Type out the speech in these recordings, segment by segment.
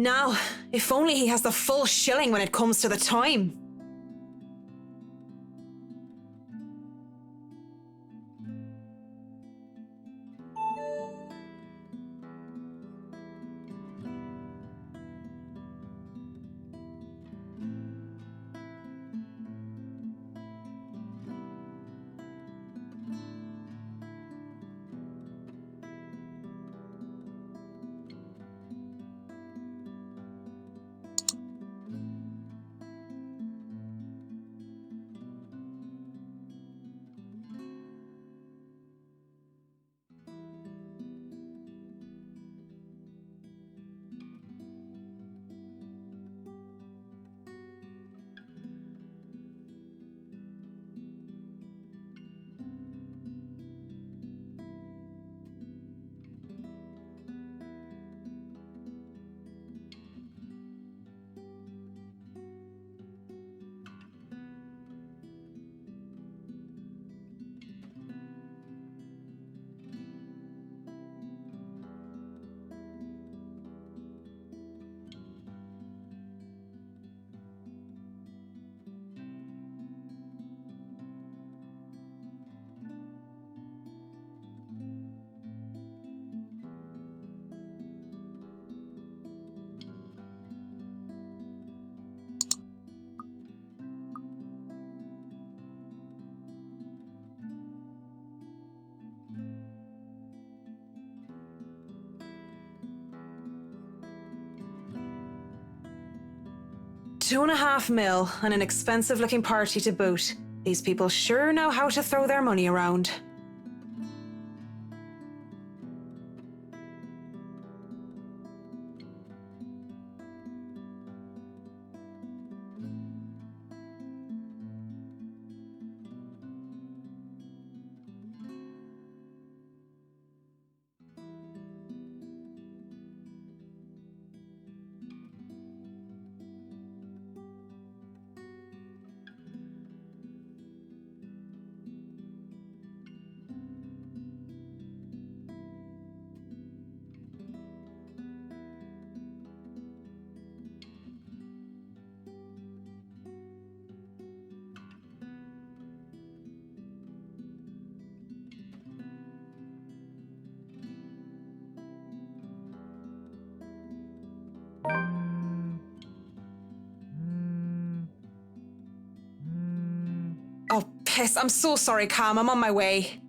Now, if only he has the full shilling when it comes to the time. $2.5 mil and an expensive-looking party to boot. These people sure know how to throw their money around. Oh, piss. I'm so sorry, Cam. I'm on my way.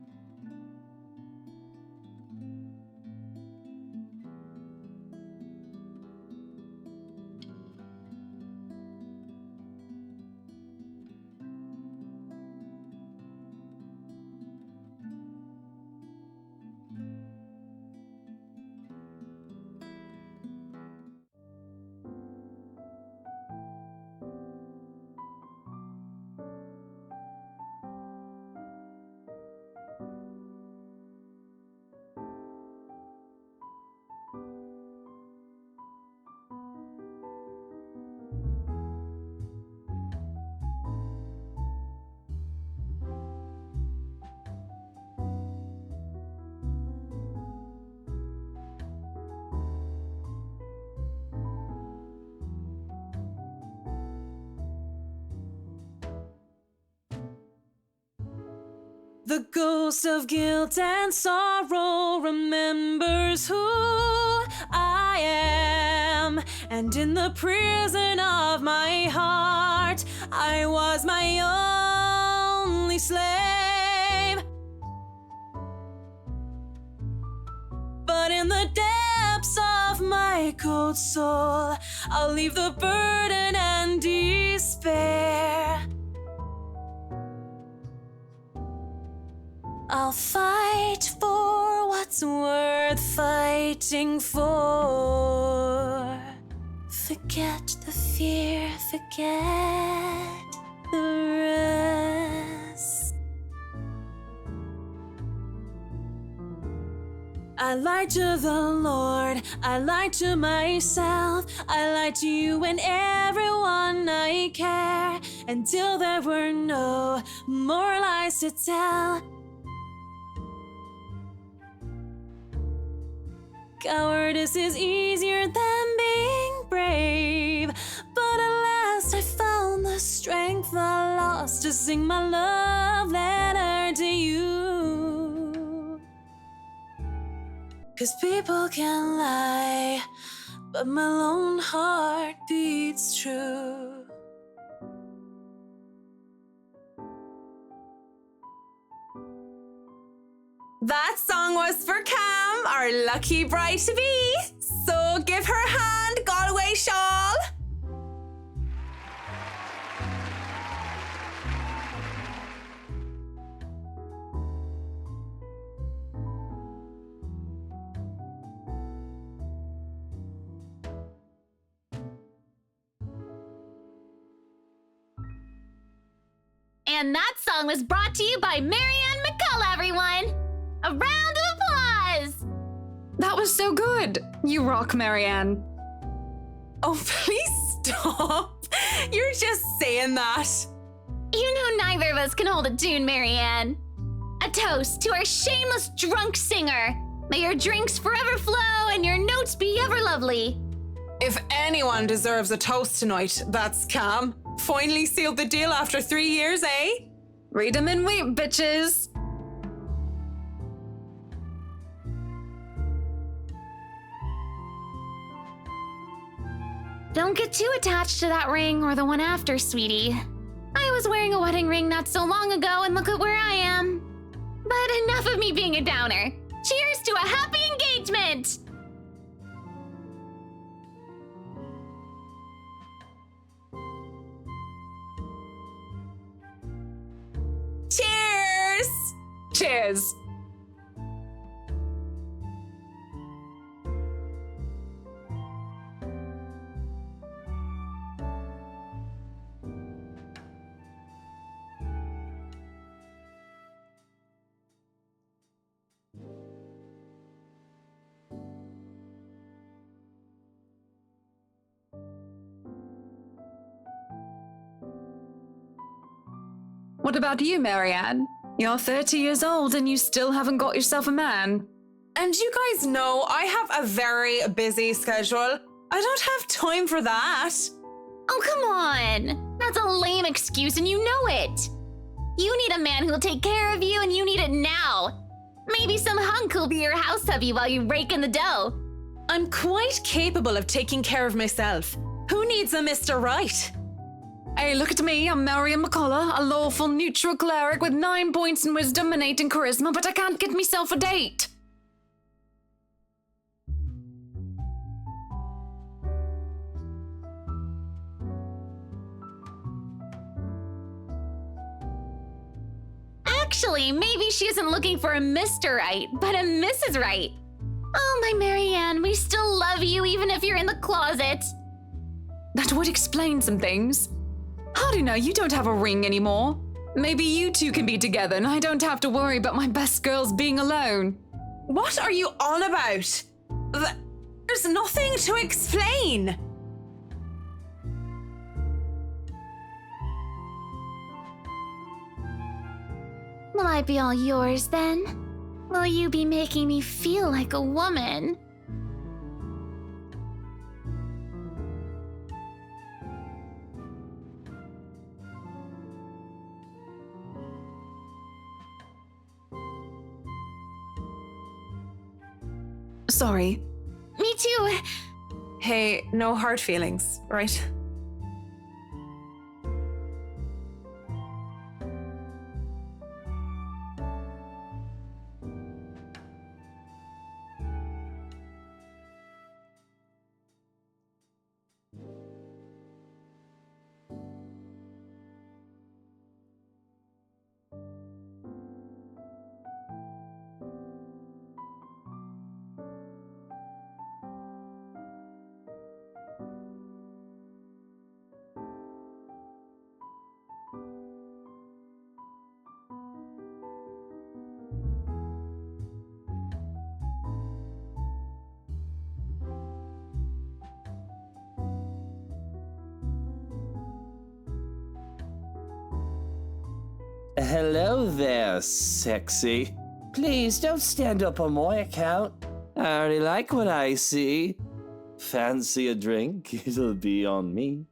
The ghost of guilt and sorrow remembers who I am, and in the prison of my heart, I was my only slave. But in the depths of my cold soul, I'll leave the burden and despair. I'll fight for what's worth fighting for. Forget the fear, forget the rest. I lied to the Lord, I lied to myself, I lied to you and everyone I care, until there were no more lies to tell. Cowardice is easier than being grave. But at last I found the strength I lost to sing my love letter to you. 'Cause people can lie, but my lone heart beats true. That song was for Cam, our lucky bride-to-be. So give her a hand, Galway Shawl. And that song was brought to you by Marianne McCullough, everyone! A round of applause! That was so good! You rock, Marianne. Oh, please stop. You're just saying that. You know neither of us can hold a tune, Marianne. A toast to our shameless drunk singer. May your drinks forever flow and your notes be ever lovely. If anyone deserves a toast tonight, that's Cam. Finally sealed the deal after 3 years, eh? Read 'em and weep, bitches. Don't get too attached to that ring or the one after, sweetie. I was wearing a wedding ring not so long ago and look at where I am. But enough of me being a downer. Cheers to a happy engagement! Cheers! Cheers. What about you, Marianne? You're 30 years old and you still haven't got yourself a man. And you guys know I have a very busy schedule. I don't have time for that. Oh, come on. That's a lame excuse and you know it. You need a man who'll take care of you and you need it now. Maybe some hunk who'll be your house hubby while you rake in the dough. I'm quite capable of taking care of myself. Who needs a Mr. Right? Hey, look at me. I'm Marianne McCullough, a lawful neutral cleric with 9 points in wisdom and 8 in charisma, but I can't get myself a date. Actually, maybe she isn't looking for a Mr. Right, but a Mrs. Right. Oh, my Marianne, we still love you even if you're in the closet. That would explain some things. How do you know you don't have a ring anymore? Maybe you two can be together and I don't have to worry about my best girls being alone. What are you on about? There's nothing to explain. Will I be all yours then? Will you be making me feel like a woman? Sorry. Me too. Hey, no hard feelings, right? Hello there, sexy. Please don't stand up on my account. I already like what I see. Fancy a drink? It'll be on me.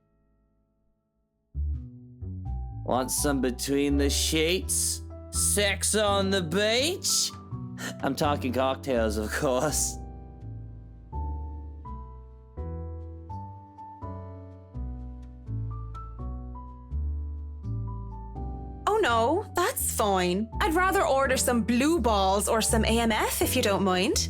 Want some between the sheets? Sex on the beach? I'm talking cocktails, of course. Oh no, that's fine. I'd rather order some blue balls or some AMF if you don't mind.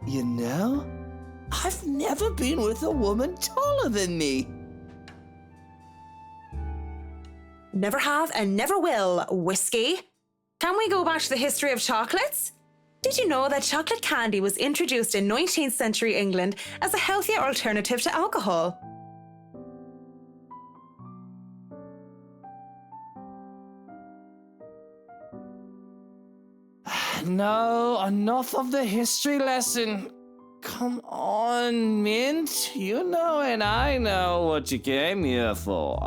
You know, I've never been with a woman taller than me. Never have and never will, whiskey. Can we go back to the history of chocolates? Did you know that chocolate candy was introduced in 19th century England as a healthier alternative to alcohol? No, enough of the history lesson. Come on, Mint. You know and I know what you came here for.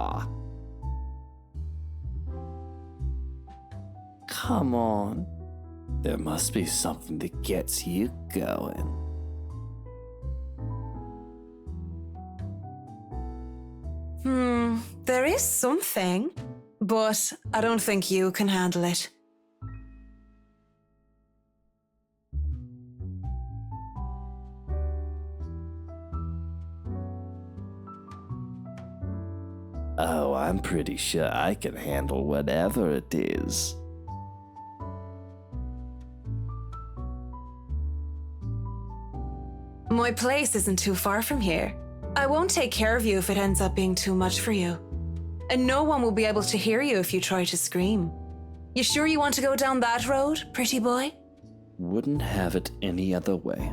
Come on. There must be something that gets you going. There is something, but I don't think you can handle it. Oh, I'm pretty sure I can handle whatever it is. My place isn't too far from here. I won't take care of you if it ends up being too much for you. And no one will be able to hear you if you try to scream. You sure you want to go down that road, pretty boy? Wouldn't have it any other way.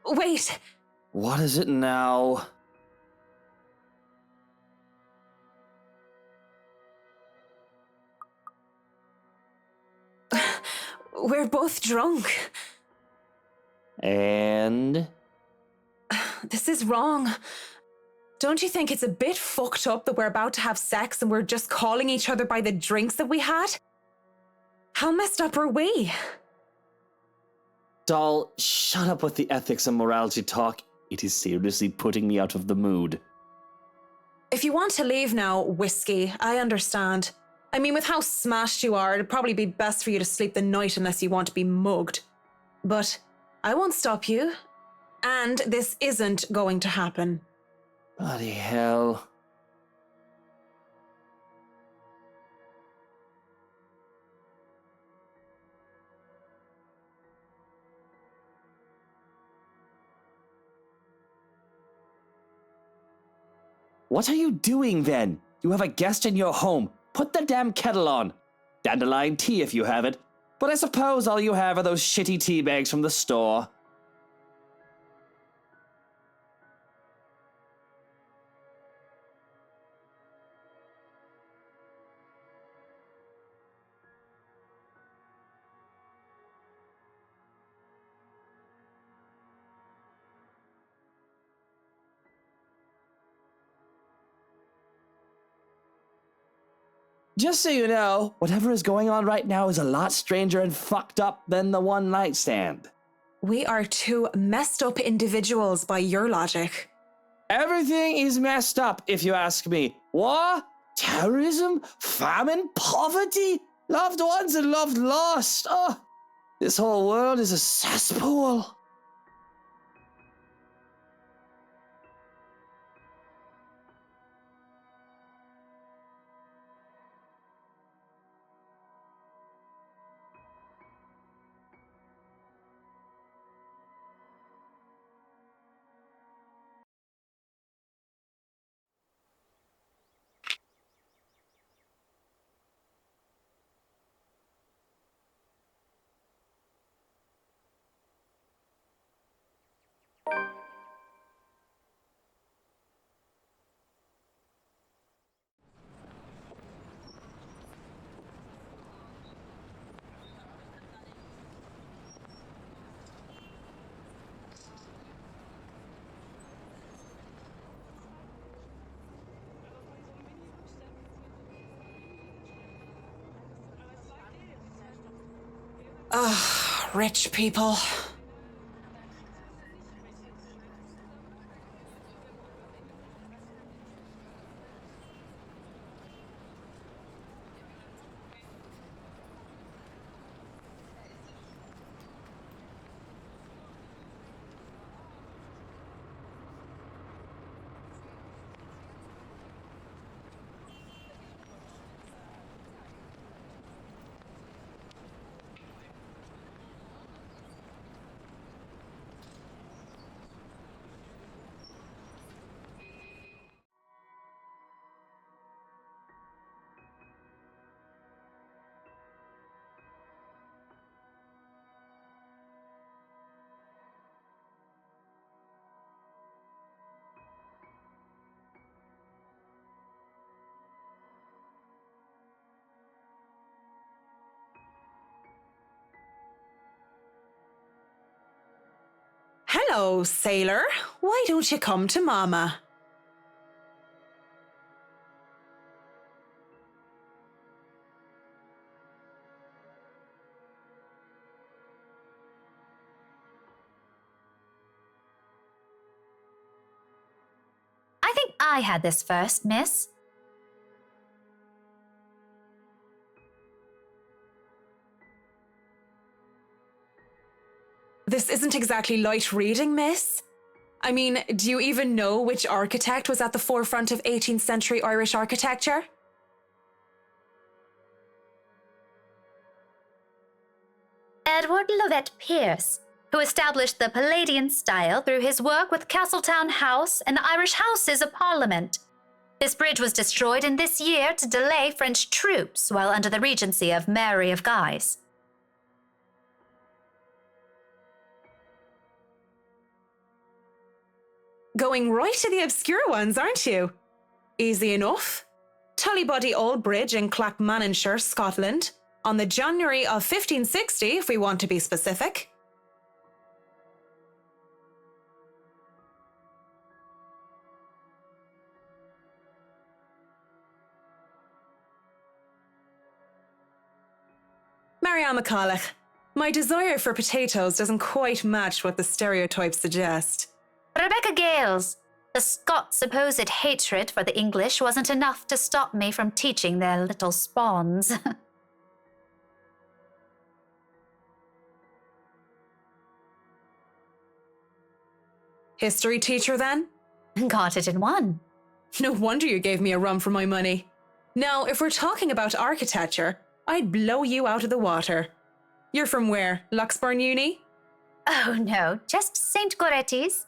Wait. What is it now? We're both drunk. And? This is wrong. Don't you think it's a bit fucked up that we're about to have sex and we're just calling each other by the drinks that we had? How messed up are we? Doll, shut up with the ethics and morality talk. It is seriously putting me out of the mood. If you want to leave now, whiskey, I understand. I mean, with how smashed you are, it'd probably be best for you to sleep the night unless you want to be mugged. But I won't stop you. And this isn't going to happen. Bloody hell. What are you doing then? You have a guest in your home. Put the damn kettle on. Dandelion tea if you have it. But I suppose all you have are those shitty tea bags from the store. Just so you know, whatever is going on right now is a lot stranger and fucked up than the one night stand. We are two messed up individuals by your logic. Everything is messed up, if you ask me. War, terrorism, famine, poverty, loved ones and loved lost. Oh, this whole world is a cesspool. Ugh, rich people. Hello, sailor. Why don't you come to Mama? I think I had this first, miss. This isn't exactly light reading, miss. I mean, do you even know which architect was at the forefront of 18th century Irish architecture? Edward Lovett Pearce, who established the Palladian style through his work with Castletown House and the Irish Houses of Parliament. This bridge was destroyed in this year to delay French troops while under the regency of Mary of Guise. Going right to the obscure ones, aren't you? Easy enough. Tullybody Old Bridge in Clackmannanshire, Scotland, on the January of 1560, if we want to be specific. Marianne McCulloch, my desire for potatoes doesn't quite match what the stereotypes suggest. Rebecca Gales, the Scots' supposed hatred for the English wasn't enough to stop me from teaching their little spawns. History teacher, then? Got it in one. No wonder you gave me a run for my money. Now, if we're talking about architecture, I'd blow you out of the water. You're from where? Luxburn Uni? Oh no, just St. Goretti's.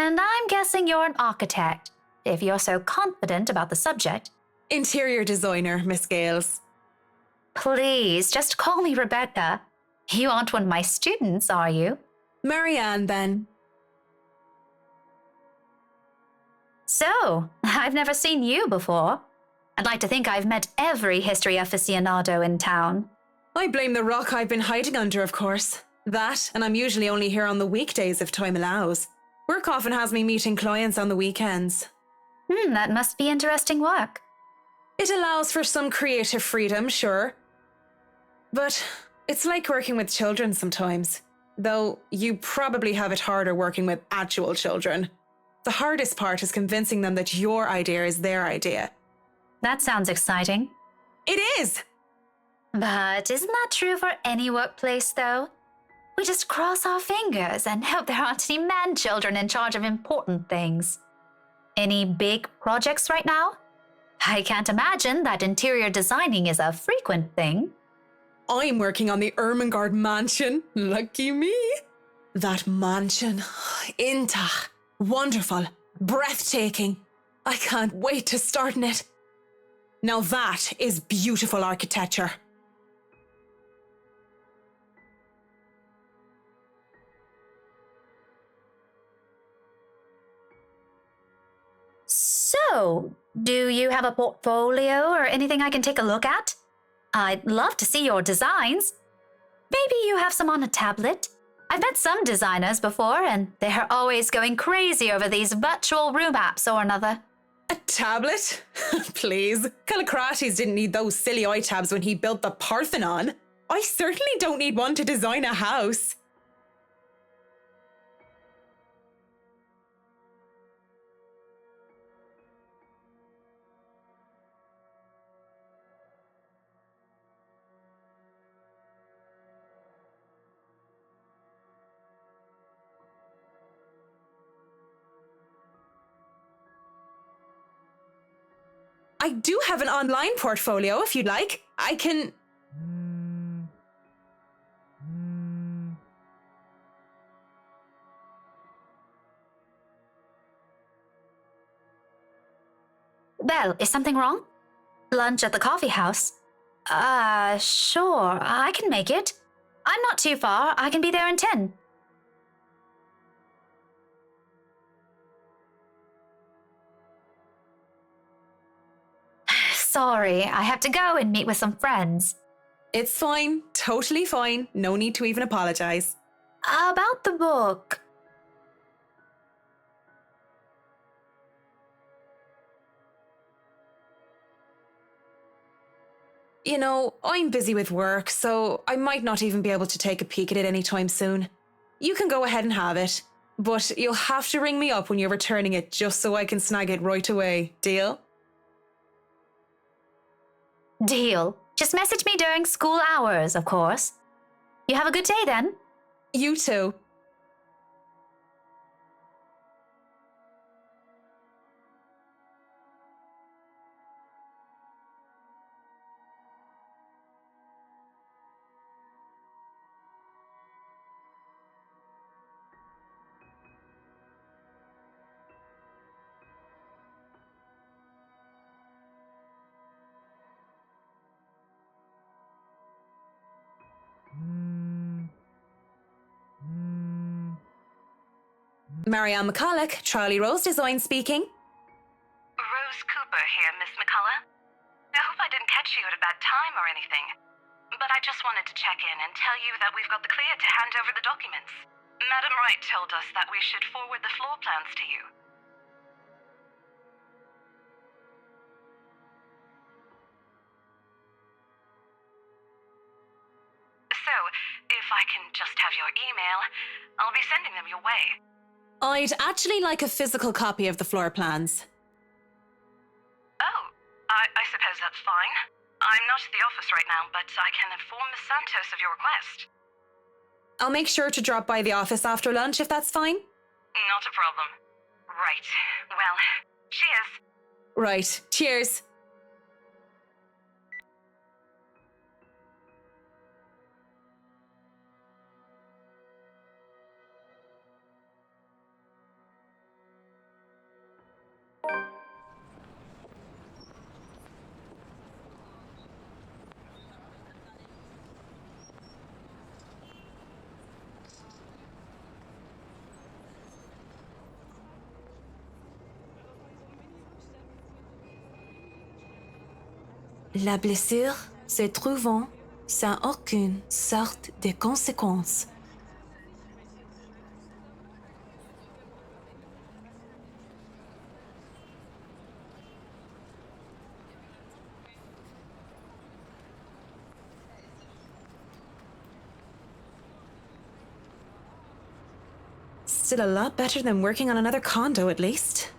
And I'm guessing you're an architect, if you're so confident about the subject. Interior designer, Miss Gales. Please, just call me Rebecca. You aren't one of my students, are you? Marianne, then. So, I've never seen you before. I'd like to think I've met every history aficionado in town. I blame the rock I've been hiding under, of course. That, and I'm usually only here on the weekdays if time allows. Work often has me meeting clients on the weekends. That must be interesting work. It allows for some creative freedom, sure. But it's like working with children sometimes. Though you probably have it harder working with actual children. The hardest part is convincing them that your idea is their idea. That sounds exciting. It is! But isn't that true for any workplace, though? We just cross our fingers and hope there aren't any man-children in charge of important things. Any big projects right now? I can't imagine that interior designing is a frequent thing. I'm working on the Ermengarde mansion. Lucky me. That mansion. Intach. Wonderful. Breathtaking. I can't wait to start in it. Now that is beautiful architecture. So, do you have a portfolio or anything I can take a look at? I'd love to see your designs. Maybe you have some on a tablet? I've met some designers before, and they're always going crazy over these virtual room apps or another. A tablet? Please. Callicrates didn't need those silly iTabs when he built the Parthenon. I certainly don't need one to design a house. I do have an online portfolio if you'd like. I can... Well, is something wrong? Lunch at the coffee house? Sure, I can make it. I'm not too far. I can be there in 10. Sorry, I have to go and meet with some friends. It's fine. Totally fine. No need to even apologize. About the book. You know, I'm busy with work, so I might not even be able to take a peek at it anytime soon. You can go ahead and have it, but you'll have to ring me up when you're returning it just so I can snag it right away. Deal? Deal. Just message me during school hours, of course. You have a good day then. You too. Marianne McCulloch, Charlie Rose Design speaking. Rose Cooper here, Miss McCullough. I hope I didn't catch you at a bad time or anything, but I just wanted to check in and tell you that we've got the clear to hand over the documents. Madam Wright told us that we should forward the floor plans to you. So, if I can just have your email, I'll be sending them your way. I'd actually like a physical copy of the floor plans. Oh, I suppose that's fine. I'm not at the office right now, but I can inform Miss Santos of your request. I'll make sure to drop by the office after lunch if that's fine. Not a problem. Right. Well, cheers. Right. Cheers. La blessure se trouvant sans aucune sorte de conséquence. Still a lot better than working on another condo, at least.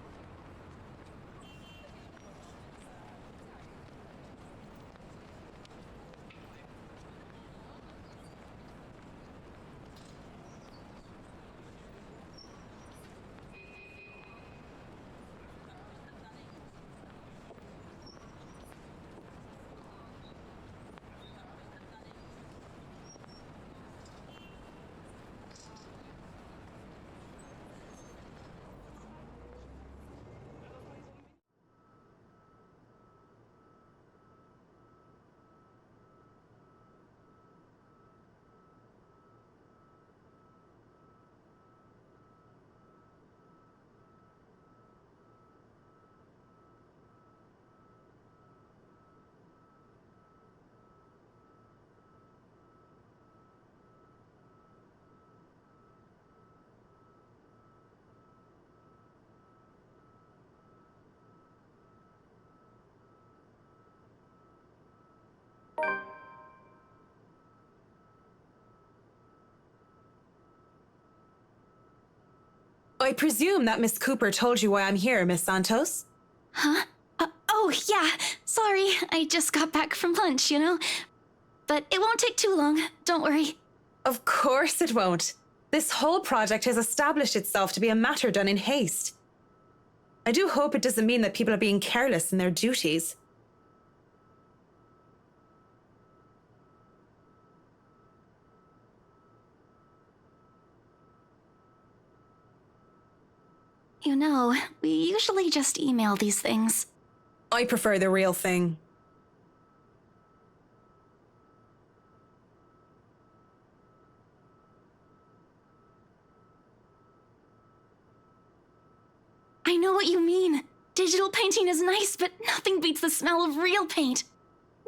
I presume that Miss Cooper told you why I'm here, Miss Santos? Huh? Oh, yeah. Sorry, I just got back from lunch, you know? But it won't take too long, don't worry. Of course it won't. This whole project has established itself to be a matter done in haste. I do hope it doesn't mean that people are being careless in their duties. You know, we usually just email these things. I prefer the real thing. I know what you mean. Digital painting is nice, but nothing beats the smell of real paint.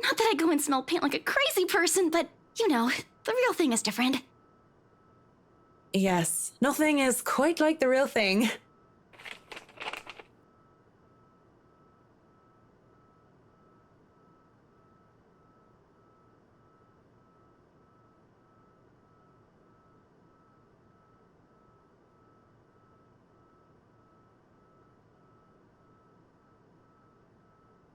Not that I go and smell paint like a crazy person, but, you know, the real thing is different. Yes, nothing is quite like the real thing.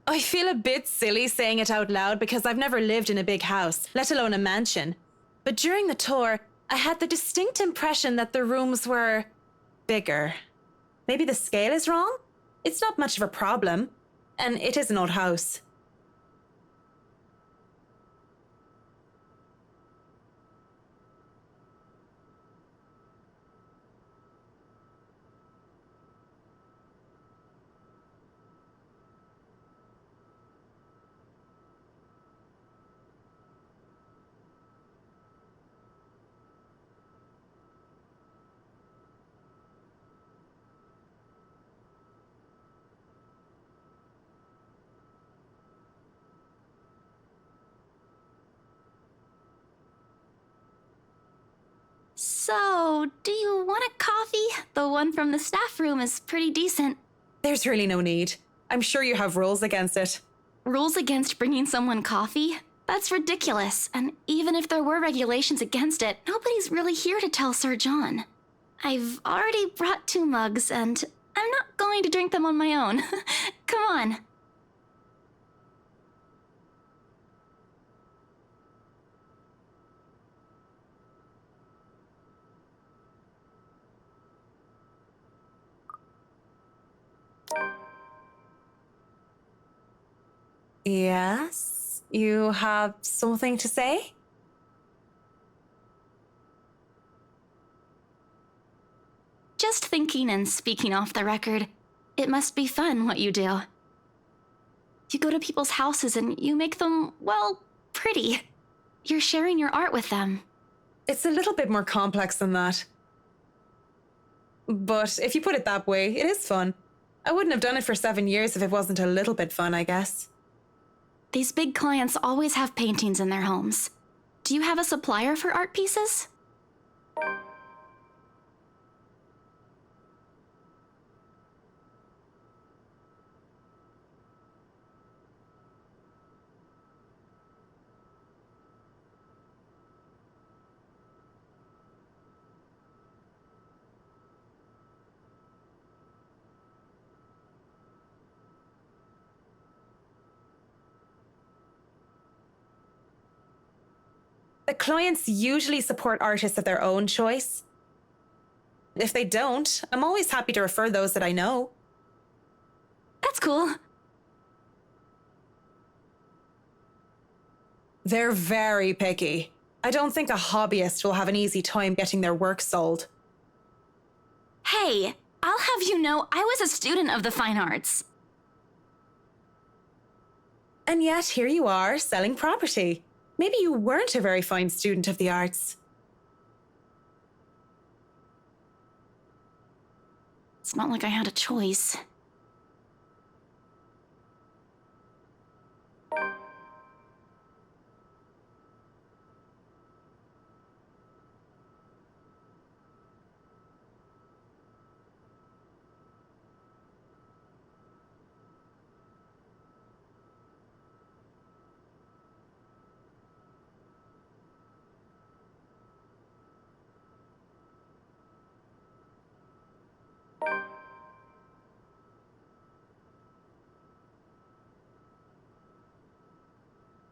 I feel a bit silly saying it out loud because I've never lived in a big house, let alone a mansion. But during the tour, I had the distinct impression that the rooms were bigger. Maybe the scale is wrong? It's not much of a problem, and it is an old house. So, do you want a coffee? The one from the staff room is pretty decent. There's really no need. I'm sure you have rules against it. Rules against bringing someone coffee? That's ridiculous, and even if there were regulations against it, nobody's really here to tell Sir John. I've already brought 2 mugs, and I'm not going to drink them on my own. Come on. Yes? You have something to say? Just thinking and speaking off the record, it must be fun what you do. You go to people's houses and you make them, well, pretty. You're sharing your art with them. It's a little bit more complex than that. But if you put it that way, it is fun. I wouldn't have done it for 7 years if it wasn't a little bit fun, I guess. These big clients always have paintings in their homes. Do you have a supplier for art pieces? The clients usually support artists of their own choice. If they don't, I'm always happy to refer those that I know. That's cool. They're very picky. I don't think a hobbyist will have an easy time getting their work sold. Hey, I'll have you know I was a student of the fine arts. And yet here you are, selling property. Maybe you weren't a very fine student of the arts. It's not like I had a choice.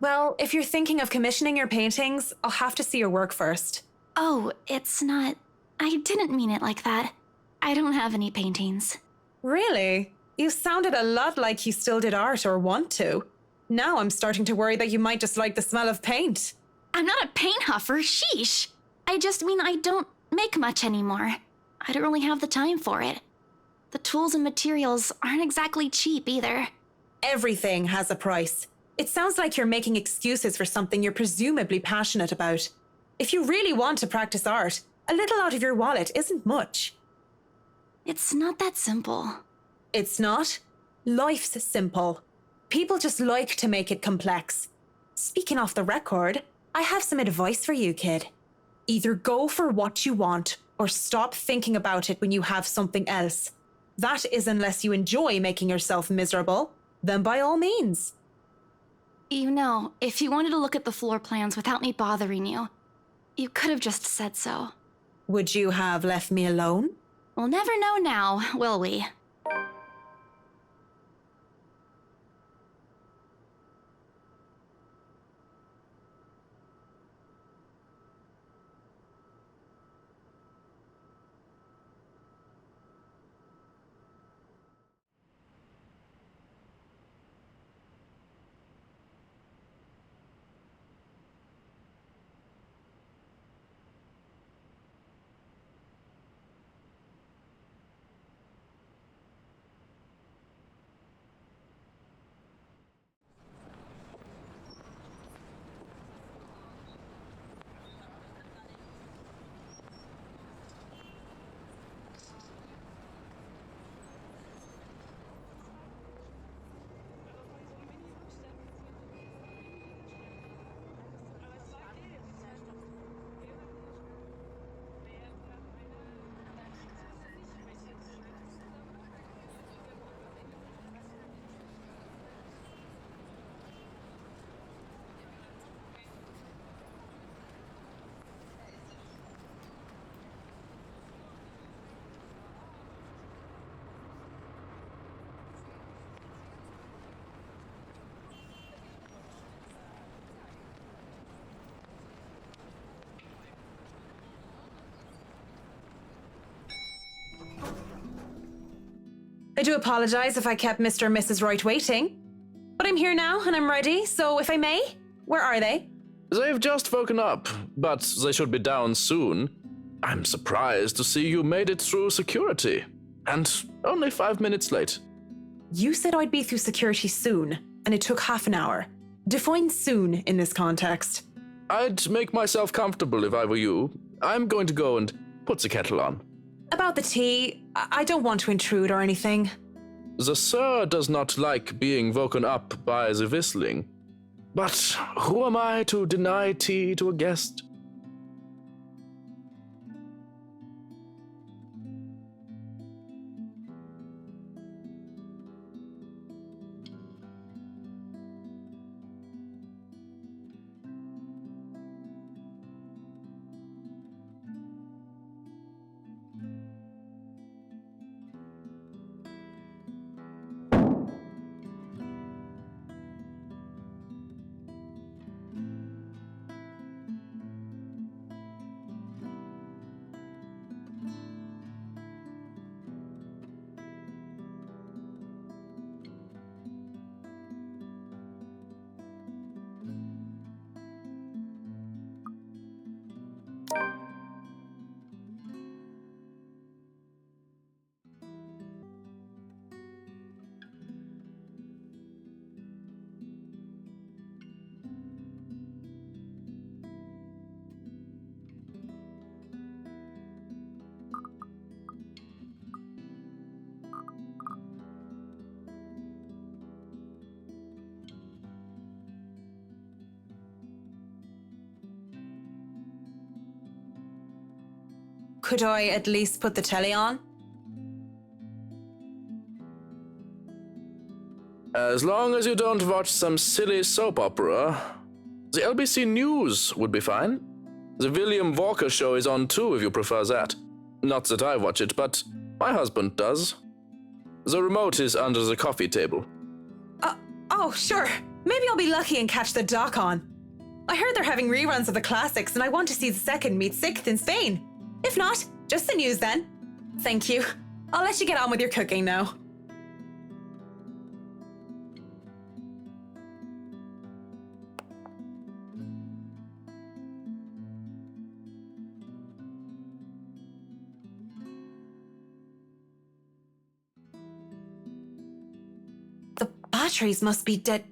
Well, if you're thinking of commissioning your paintings, I'll have to see your work first. Oh, it's not... I didn't mean it like that. I don't have any paintings. Really? You sounded a lot like you still did art or want to. Now I'm starting to worry that you might just like the smell of paint. I'm not a paint huffer, sheesh. I just mean I don't make much anymore. I don't really have the time for it. The tools and materials aren't exactly cheap either. Everything has a price. It sounds like you're making excuses for something you're presumably passionate about. If you really want to practice art, a little out of your wallet isn't much. It's not that simple. It's not? Life's simple. People just like to make it complex. Speaking off the record, I have some advice for you, kid. Either go for what you want, or stop thinking about it when you have something else. That is unless you enjoy making yourself miserable, then by all means. You know, if you wanted to look at the floor plans without me bothering you, you could have just said so. Would you have left me alone? We'll never know now, will we? I do apologize if I kept Mr. and Mrs. Wright waiting. But I'm here now and I'm ready, so if I may, where are they? They've just woken up, but they should be down soon. I'm surprised to see you made it through security. And only 5 minutes late. You said I'd be through security soon, and it took half an hour. Define soon in this context. I'd make myself comfortable if I were you. I'm going to go and put the kettle on. About the tea, I don't want to intrude or anything. The sir does not like being woken up by the whistling. But who am I to deny tea to a guest? Could I at least put the telly on? As long as you don't watch some silly soap opera, the LBC News would be fine. The William Walker Show is on too if you prefer that. Not that I watch it, but my husband does. The remote is under the coffee table. Oh, sure. Maybe I'll be lucky and catch the doc on. I heard they're having reruns of the classics and I want to see the second meet sixth in Spain. If not, just the news then. Thank you. I'll let you get on with your cooking now. The batteries must be dead.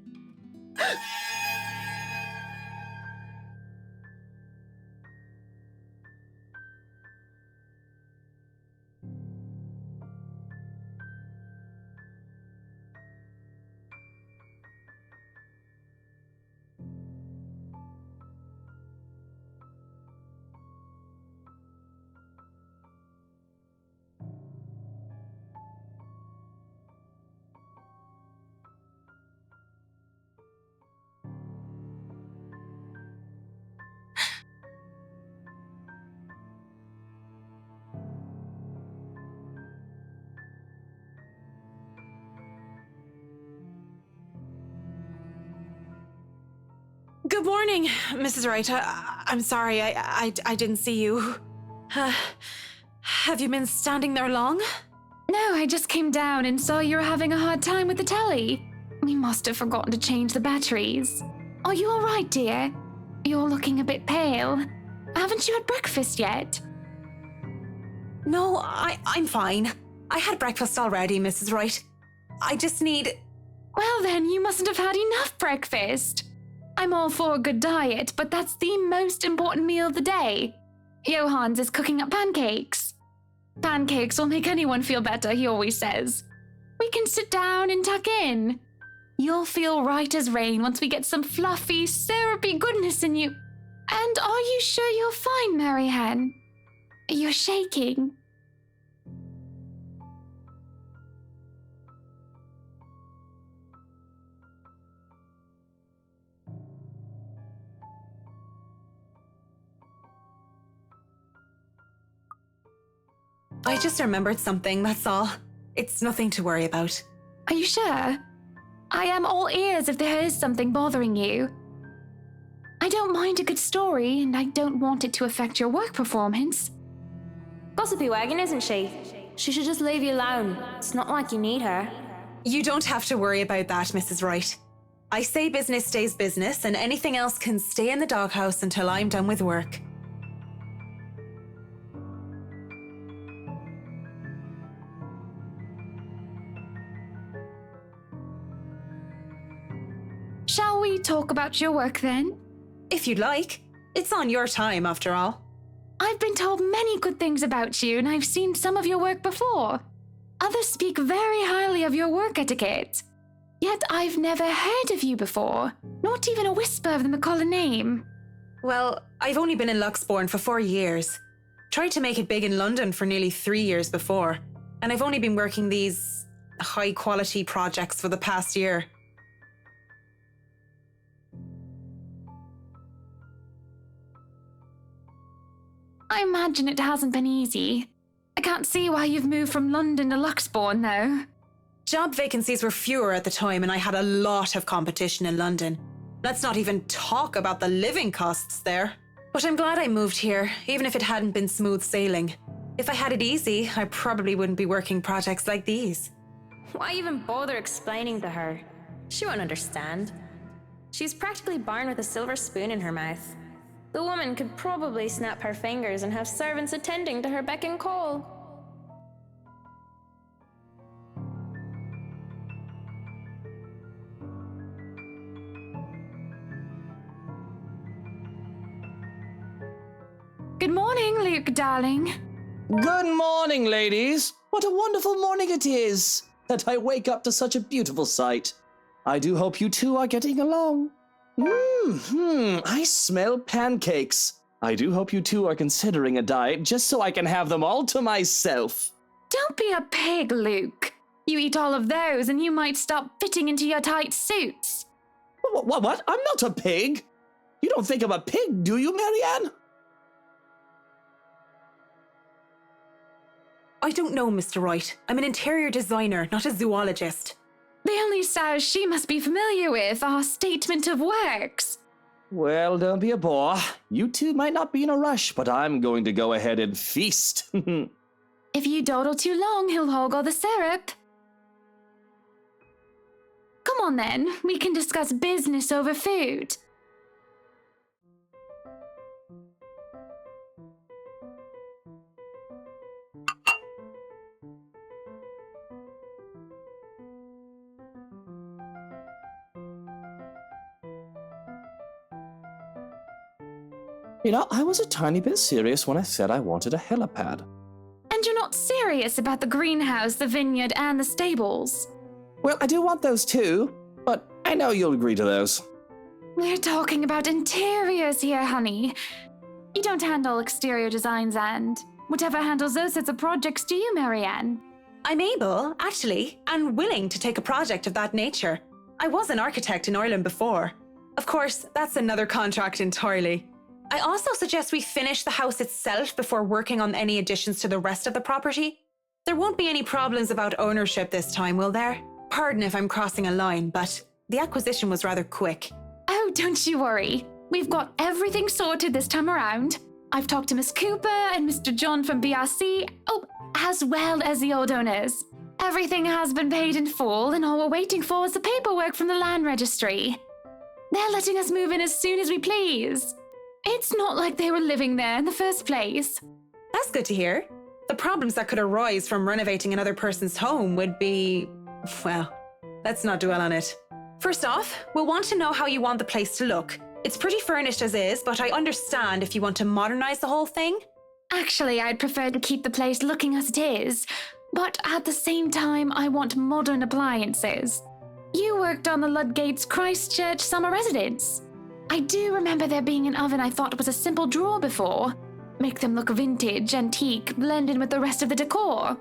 Good morning, Mrs. Wright. I'm sorry, I didn't see you. Have you been standing there long? No, I just came down and saw you were having a hard time with the telly. We must have forgotten to change the batteries. Are you all right, dear? You're looking a bit pale. Haven't you had breakfast yet? No, I'm fine. I had breakfast already, Mrs. Wright. I just need... Well then, you mustn't have had enough breakfast. I'm all for a good diet, but that's the most important meal of the day. Johannes is cooking up pancakes. Pancakes will make anyone feel better, he always says. We can sit down and tuck in. You'll feel right as rain once we get some fluffy, syrupy goodness in you. And are you sure you're fine, Marianne? You're shaking. I just remembered something, that's all. It's nothing to worry about. Are you sure? I am all ears if there is something bothering you. I don't mind a good story, and I don't want it to affect your work performance. Gossipy wagon, isn't she? She should just leave you alone. It's not like you need her. You don't have to worry about that, Mrs. Wright. I say business stays business, and anything else can stay in the doghouse until I'm done with work. Shall we talk about your work then? If you'd like. It's on your time, after all. I've been told many good things about you, and I've seen some of your work before. Others speak very highly of your work etiquette. Yet I've never heard of you before. Not even a whisper of the McCullough name. Well, I've only been in Luxbourne for 4 years. Tried to make it big in London for nearly 3 years before, and I've only been working these high-quality projects for the past year. I imagine it hasn't been easy. I can't see why you've moved from London to Luxbourne, though. Job vacancies were fewer at the time, and I had a lot of competition in London. Let's not even talk about the living costs there. But I'm glad I moved here, even if it hadn't been smooth sailing. If I had it easy, I probably wouldn't be working projects like these. Why even bother explaining to her? She won't understand. She's practically born with a silver spoon in her mouth. The woman could probably snap her fingers and have servants attending to her beck and call. Good morning, Luke, darling. Good morning, ladies. What a wonderful morning it is that I wake up to such a beautiful sight. I do hope you two are getting along. I smell pancakes. I do hope you two are considering a diet just so I can have them all to myself. Don't be a pig, Luke. You eat all of those and you might stop fitting into your tight suits. What? I'm not a pig. You don't think I'm a pig, do you, Marianne? I don't know, Mr. Wright. I'm an interior designer, not a zoologist. The only stars she must be familiar with are statement of works. Well, don't be a bore. You two might not be in a rush, but I'm going to go ahead and feast. If you dawdle too long, he'll hog all the syrup. Come on then, we can discuss business over food. You know, I was a tiny bit serious when I said I wanted a helipad. And you're not serious about the greenhouse, the vineyard, and the stables? Well, I do want those too, but I know you'll agree to those. We're talking about interiors here, honey. You don't handle exterior designs and whatever handles those sorts of projects do you, Marianne? I'm able, actually, and willing to take a project of that nature. I was an architect in Ireland before. Of course, that's another contract entirely. I also suggest we finish the house itself before working on any additions to the rest of the property. There won't be any problems about ownership this time, will there? Pardon if I'm crossing a line, but the acquisition was rather quick. Oh, don't you worry. We've got everything sorted this time around. I've talked to Miss Cooper and Mr. John from BRC, as well as the old owners. Everything has been paid in full, and all we're waiting for is the paperwork from the land registry. They're letting us move in as soon as we please. It's not like they were living there in the first place. That's good to hear. The problems that could arise from renovating another person's home would be... well, let's not dwell on it. First off, we'll want to know how you want the place to look. It's pretty furnished as is, but I understand if you want to modernize the whole thing. Actually, I'd prefer to keep the place looking as it is, but at the same time, I want modern appliances. You worked on the Ludgate's Christchurch summer residence. I do remember there being an oven I thought was a simple drawer before. Make them look vintage, antique, blended with the rest of the decor.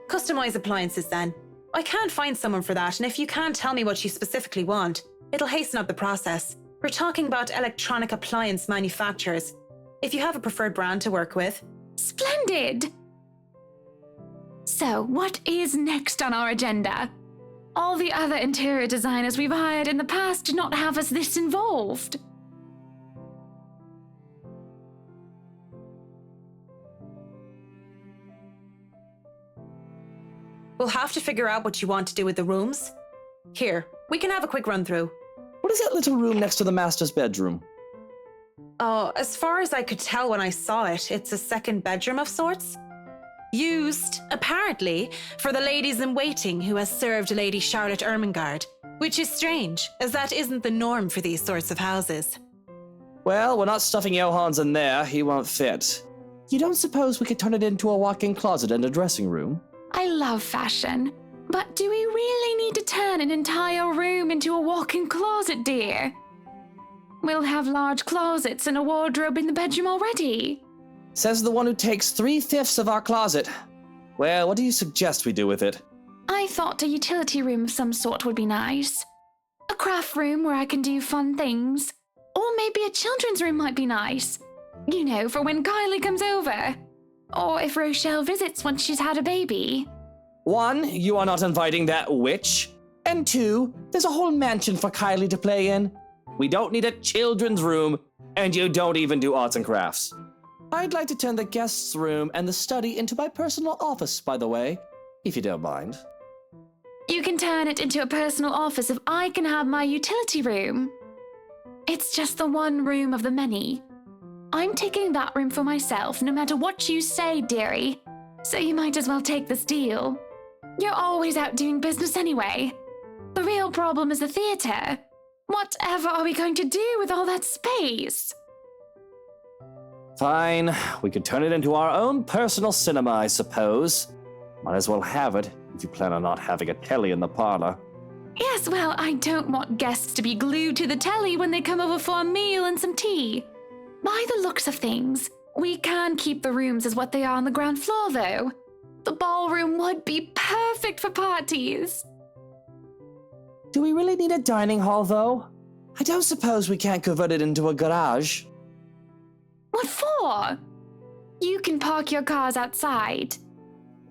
Customize appliances then. I can't find someone for that, and if you can't tell me what you specifically want, it'll hasten up the process. We're talking about electronic appliance manufacturers. If you have a preferred brand to work with. Splendid! So, what is next on our agenda? All the other interior designers we've hired in the past did not have us this involved. We'll have to figure out what you want to do with the rooms. Here, we can have a quick run through. What is that little room next to the master's bedroom? Oh, as far as I could tell when I saw it, it's a second bedroom of sorts. Used, apparently, for the ladies in waiting who has served Lady Charlotte Ermengarde, which is strange, as that isn't the norm for these sorts of houses. Well, we're not stuffing Johans in there. He won't fit. You don't suppose we could turn it into a walk-in closet and a dressing room? I love fashion. But do we really need to turn an entire room into a walk-in closet, dear? We'll have large closets and a wardrobe in the bedroom already. Says the one who takes 3/5 of our closet. Well, what do you suggest we do with it? I thought a utility room of some sort would be nice. A craft room where I can do fun things. Or maybe a children's room might be nice. You know, for when Kylie comes over. Or if Rochelle visits once she's had a baby. 1, you are not inviting that witch. And 2, there's a whole mansion for Kylie to play in. We don't need a children's room, and you don't even do arts and crafts. I'd like to turn the guest's room and the study into my personal office, by the way, if you don't mind. You can turn it into a personal office if I can have my utility room. It's just the one room of the many. I'm taking that room for myself, no matter what you say, dearie. So you might as well take this deal. You're always out doing business anyway. The real problem is the theater. Whatever are we going to do with all that space? Fine, we could turn it into our own personal cinema, I suppose. Might as well have it, if you plan on not having a telly in the parlor. Yes, well, I don't want guests to be glued to the telly when they come over for a meal and some tea. By the looks of things, we can keep the rooms as what they are on the ground floor, though. The ballroom would be perfect for parties. Do we really need a dining hall, though? I don't suppose we can't convert it into a garage. What for? You can park your cars outside.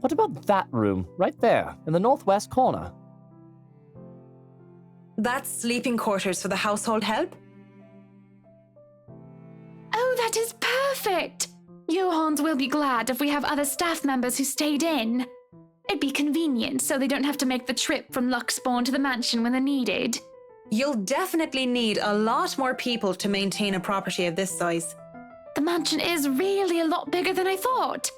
What about that room, right there, in the northwest corner? That's sleeping quarters for the household help? Oh, that is perfect! Johans will be glad if we have other staff members who stayed in. It'd be convenient so they don't have to make the trip from Luxbourne to the mansion when they're needed. You'll definitely need a lot more people to maintain a property of this size. The mansion is really a lot bigger than I thought.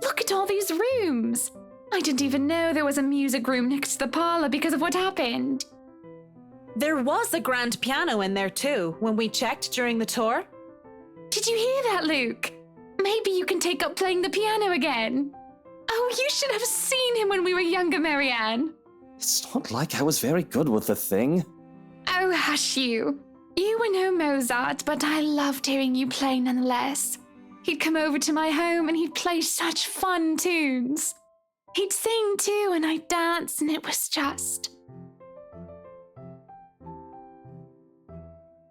Look at all these rooms. I didn't even know there was a music room next to the parlor because of what happened. There was a grand piano in there too, when we checked during the tour. Did you hear that, Luke? Maybe you can take up playing the piano again. Oh, you should have seen him when we were younger, Marianne. It's not like I was very good with the thing. Oh, hush you. You were no Mozart, but I loved hearing you play nonetheless. He'd come over to my home and he'd play such fun tunes. He'd sing too and I'd dance and it was just...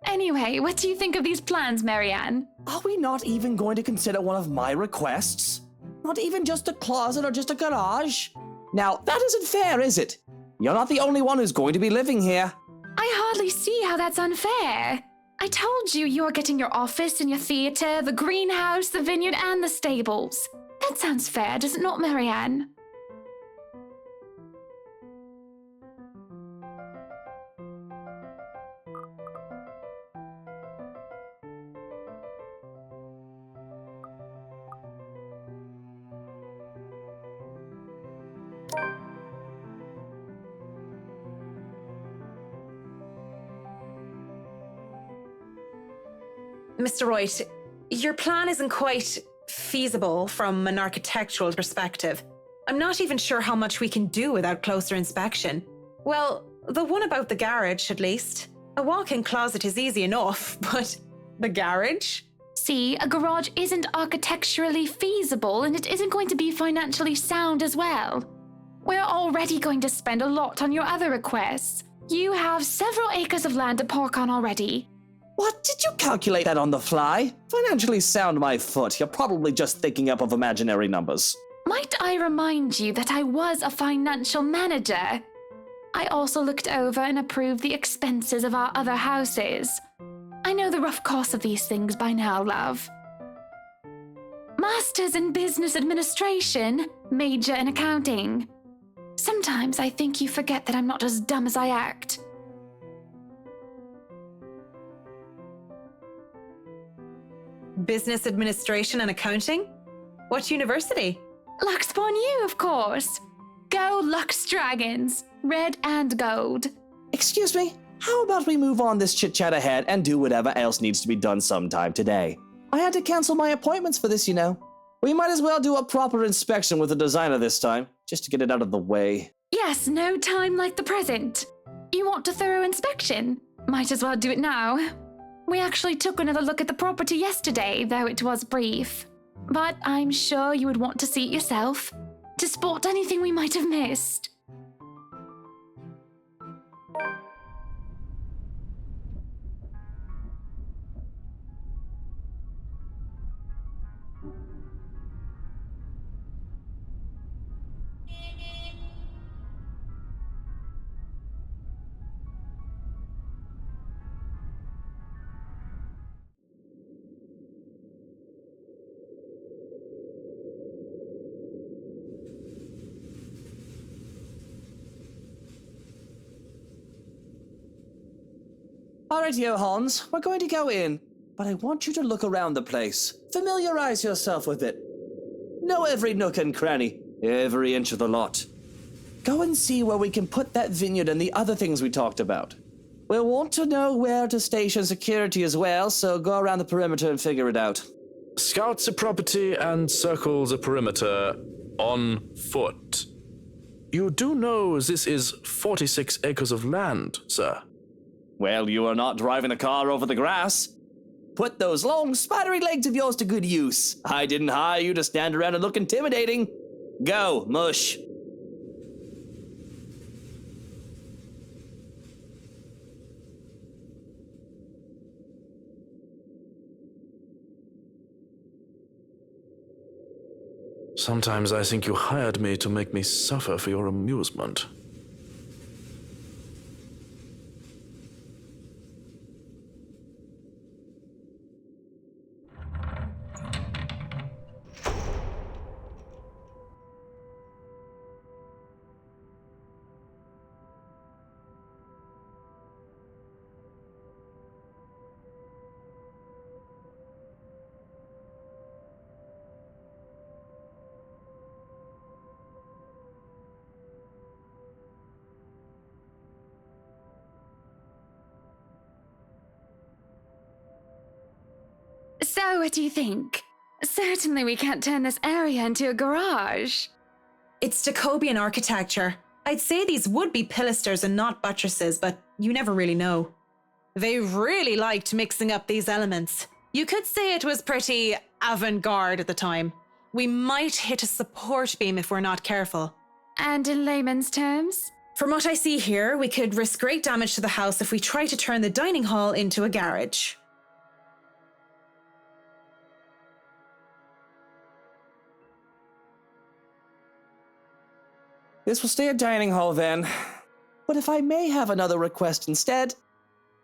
Anyway, what do you think of these plans, Marianne? Are we not even going to consider one of my requests? Not even just a closet or just a garage? Now, that isn't fair, is it? You're not the only one who's going to be living here. I hardly see how that's unfair. I told you you're getting your office and your theater, the greenhouse, the vineyard, and the stables. That sounds fair, does it not, Marianne? Mr. Royd, your plan isn't quite feasible from an architectural perspective. I'm not even sure how much we can do without closer inspection. Well, the one about the garage, at least. A walk-in closet is easy enough, but the garage? See, a garage isn't architecturally feasible and it isn't going to be financially sound as well. We're already going to spend a lot on your other requests. You have several acres of land to park on already. What? Did you calculate that on the fly? Financially sound my foot. You're probably just thinking up of imaginary numbers. Might I remind you that I was a financial manager? I also looked over and approved the expenses of our other houses. I know the rough cost of these things by now, love. Masters in Business Administration, major in accounting. Sometimes I think you forget that I'm not as dumb as I act. Business administration and accounting? What university? Luxbourne U, of course. Go Lux Dragons, red and gold. Excuse me, how about we move on this chit-chat ahead and do whatever else needs to be done sometime today? I had to cancel my appointments for this, you know. We might as well do a proper inspection with the designer this time, just to get it out of the way. Yes, no time like the present. You want a thorough inspection? Might as well do it now. We actually took another look at the property yesterday, though it was brief. But I'm sure you would want to see it yourself, to spot anything we might have missed. All right, Johans, we're going to go in, but I want you to look around the place. Familiarize yourself with it. Know every nook and cranny, every inch of the lot. Go and see where we can put that vineyard and the other things we talked about. We'll want to know where to station security as well, so go around the perimeter and figure it out. Scout the property and circle the perimeter on foot. You do know this is 46 acres of land, sir. Well, you are not driving a car over the grass. Put those long, spidery legs of yours to good use. I didn't hire you to stand around and look intimidating. Go, mush. Sometimes I think you hired me to make me suffer for your amusement. So, what do you think? Certainly we can't turn this area into a garage. It's Jacobean architecture. I'd say these would be pilasters and not buttresses, but you never really know. They really liked mixing up these elements. You could say it was pretty avant-garde at the time. We might hit a support beam if we're not careful. And in layman's terms? From what I see here, we could risk great damage to the house if we try to turn the dining hall into a garage. This will stay a dining hall then. But if I may have another request instead,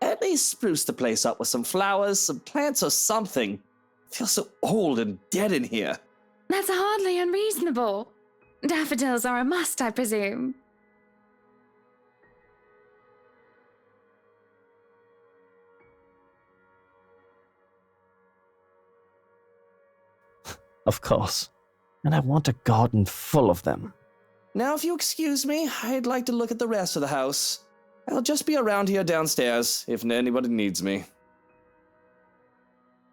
at least spruce the place up with some flowers, some plants or something. It feels so old and dead in here. That's hardly unreasonable. Daffodils are a must, I presume. Of course. And I want a garden full of them. Now, if you excuse me, I'd like to look at the rest of the house. I'll just be around here downstairs, if anybody needs me.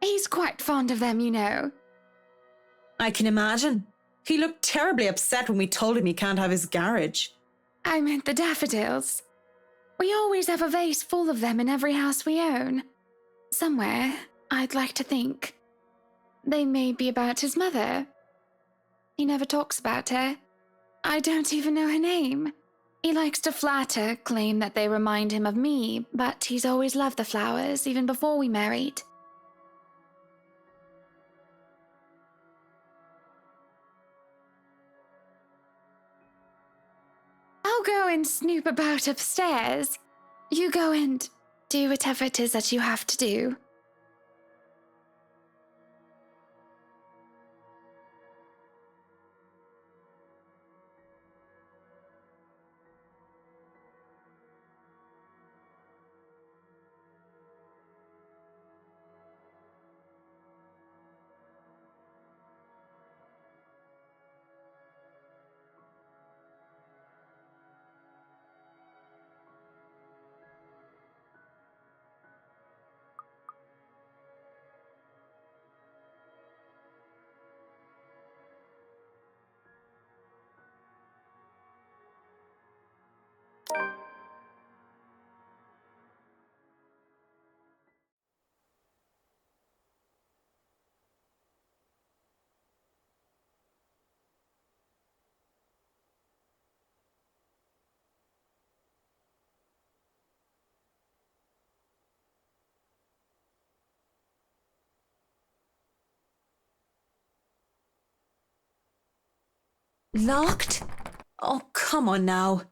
He's quite fond of them, you know. I can imagine. He looked terribly upset when we told him he can't have his garage. I meant the daffodils. We always have a vase full of them in every house we own. Somewhere, I'd like to think. They may be about his mother. He never talks about her. I don't even know her name. He likes to flatter, claim that they remind him of me, but he's always loved the flowers, even before we married. I'll go and snoop about upstairs. You go and do whatever it is that you have to do. Locked? Oh, come on now.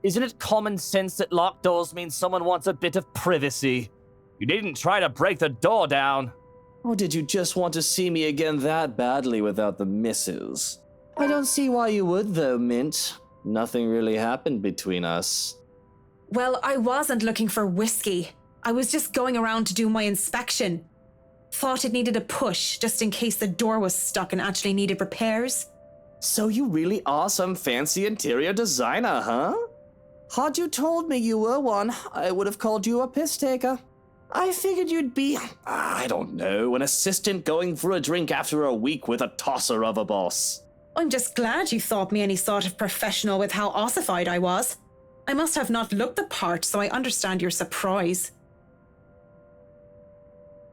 Isn't it common sense that locked doors mean someone wants a bit of privacy? You didn't try to break the door down. Or did you just want to see me again that badly without the misses? I don't see why you would, though, Mint. Nothing really happened between us. Well, I wasn't looking for whiskey. I was just going around to do my inspection. Thought it needed a push, just in case the door was stuck and actually needed repairs. So you really are some fancy interior designer, huh? Had you told me you were one, I would have called you a piss taker. I figured you'd be, I don't know, an assistant going for a drink after a week with a tosser of a boss. I'm just glad you thought me any sort of professional with how ossified I was. I must have not looked the part, so I understand your surprise.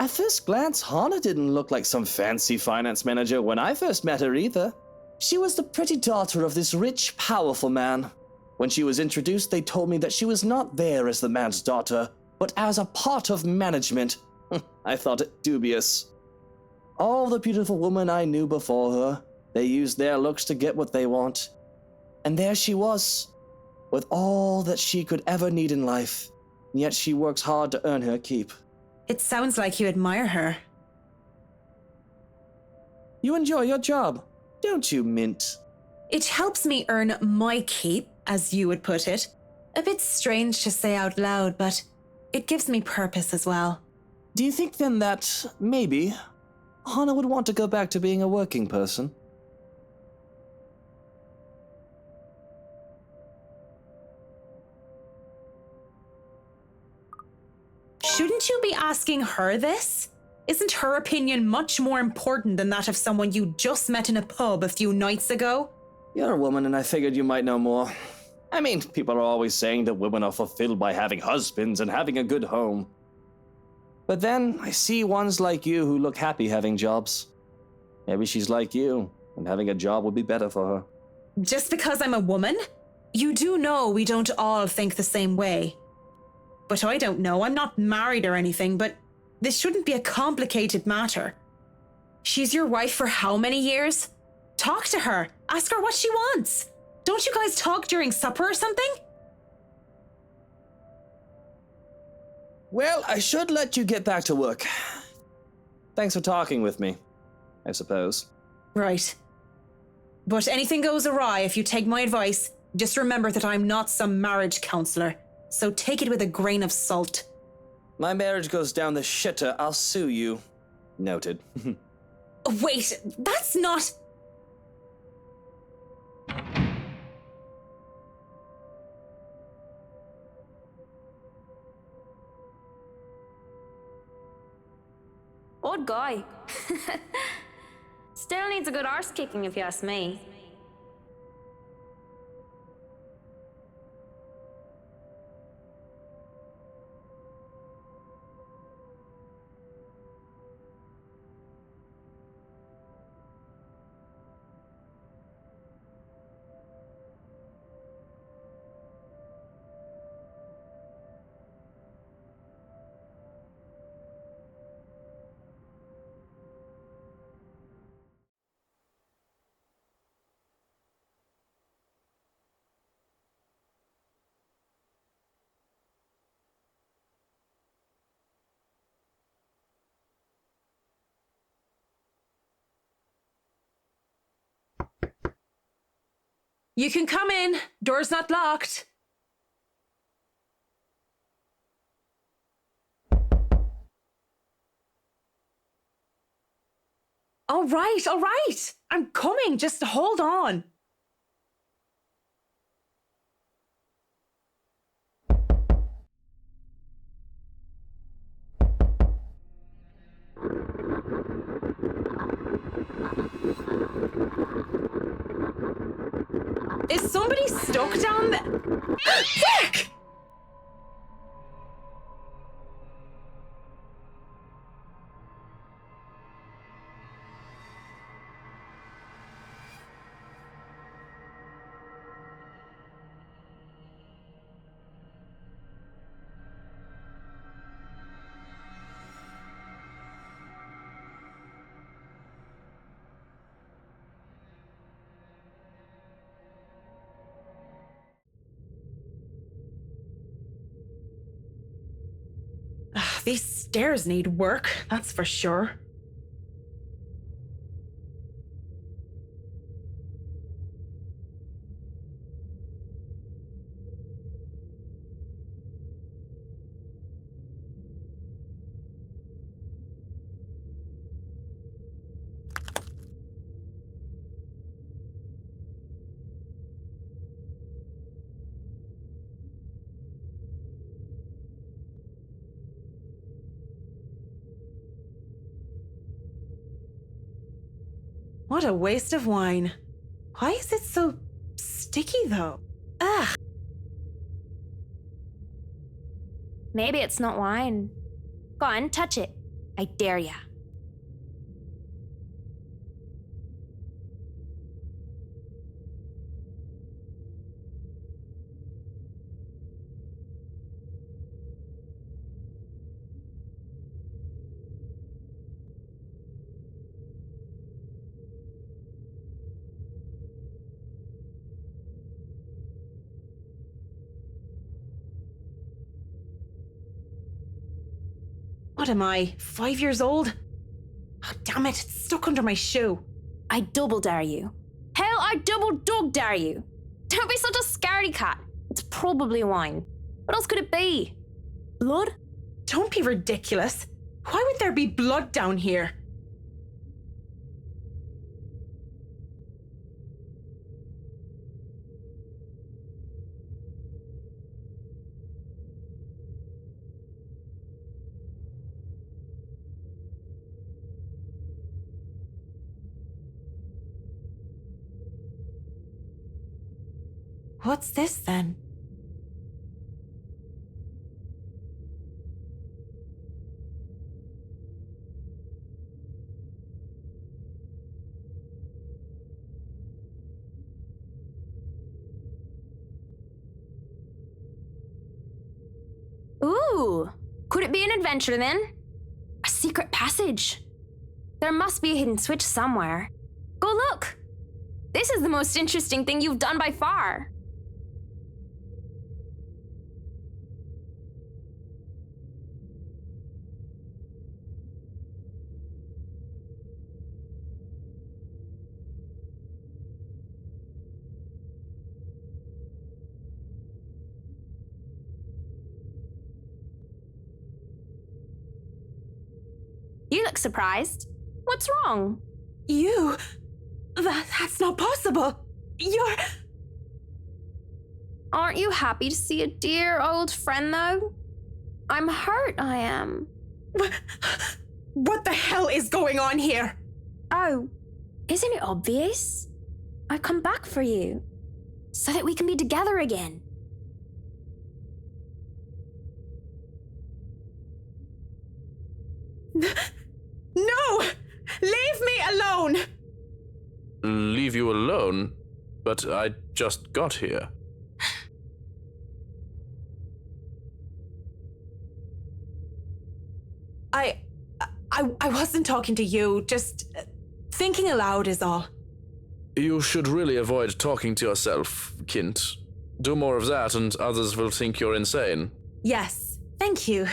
At first glance, Hana didn't look like some fancy finance manager when I first met her either. She was the pretty daughter of this rich, powerful man. When she was introduced, they told me that she was not there as the man's daughter, but as a part of management. I thought it dubious. All the beautiful women I knew before her, they used their looks to get what they want. And there she was, with all that she could ever need in life, and yet she works hard to earn her keep. It sounds like you admire her. You enjoy your job, don't you, Mint? It helps me earn my keep, as you would put it. A bit strange to say out loud, but it gives me purpose as well. Do you think then that, maybe, Hana would want to go back to being a working person? Shouldn't you be asking her this? Isn't her opinion much more important than that of someone you just met in a pub a few nights ago? You're a woman, and I figured you might know more. I mean, people are always saying that women are fulfilled by having husbands and having a good home. But then, I see ones like you who look happy having jobs. Maybe she's like you, and having a job would be better for her. Just because I'm a woman? You do know we don't all think the same way. But I don't know, I'm not married or anything, but this shouldn't be a complicated matter. She's your wife for how many years? Talk to her. Ask her what she wants. Don't you guys talk during supper or something? Well, I should let you get back to work. Thanks for talking with me, I suppose. Right. But anything goes awry if you take my advice, just remember that I'm not some marriage counselor, so take it with a grain of salt. My marriage goes down the shitter, I'll sue you. Noted. Wait, that's not... Odd guy. Still needs a good arse kicking if you ask me. You can come in. Door's not locked. All right. I'm coming. Just hold on. Is somebody stuck down there? Frick! These stairs need work, that's for sure. What a waste of wine. Why is it so sticky though? Ugh. Maybe it's not wine. Go on, touch it. I dare ya. What am I, 5 years old? Oh, damn it, it's stuck under my shoe. I double dare you. Hell, I double dog dare you. Don't be such a scaredy cat. It's probably wine. What else could it be? Blood? Don't be ridiculous. Why would there be blood down here? What's this then? Ooh, could it be an adventure then? A secret passage? There must be a hidden switch somewhere. Go look. This is the most interesting thing you've done by far. You look surprised. What's wrong? You? That's not possible. You're... Aren't you happy to see a dear old friend, though? I'm hurt, I am. What the hell is going on here? Oh, isn't it obvious? I've come back for you, so that we can be together again. No! Leave me alone! Leave you alone? But I just got here. I wasn't talking to you, just thinking aloud is all. You should really avoid talking to yourself, Kint. Do more of that and others will think you're insane. Yes, thank you.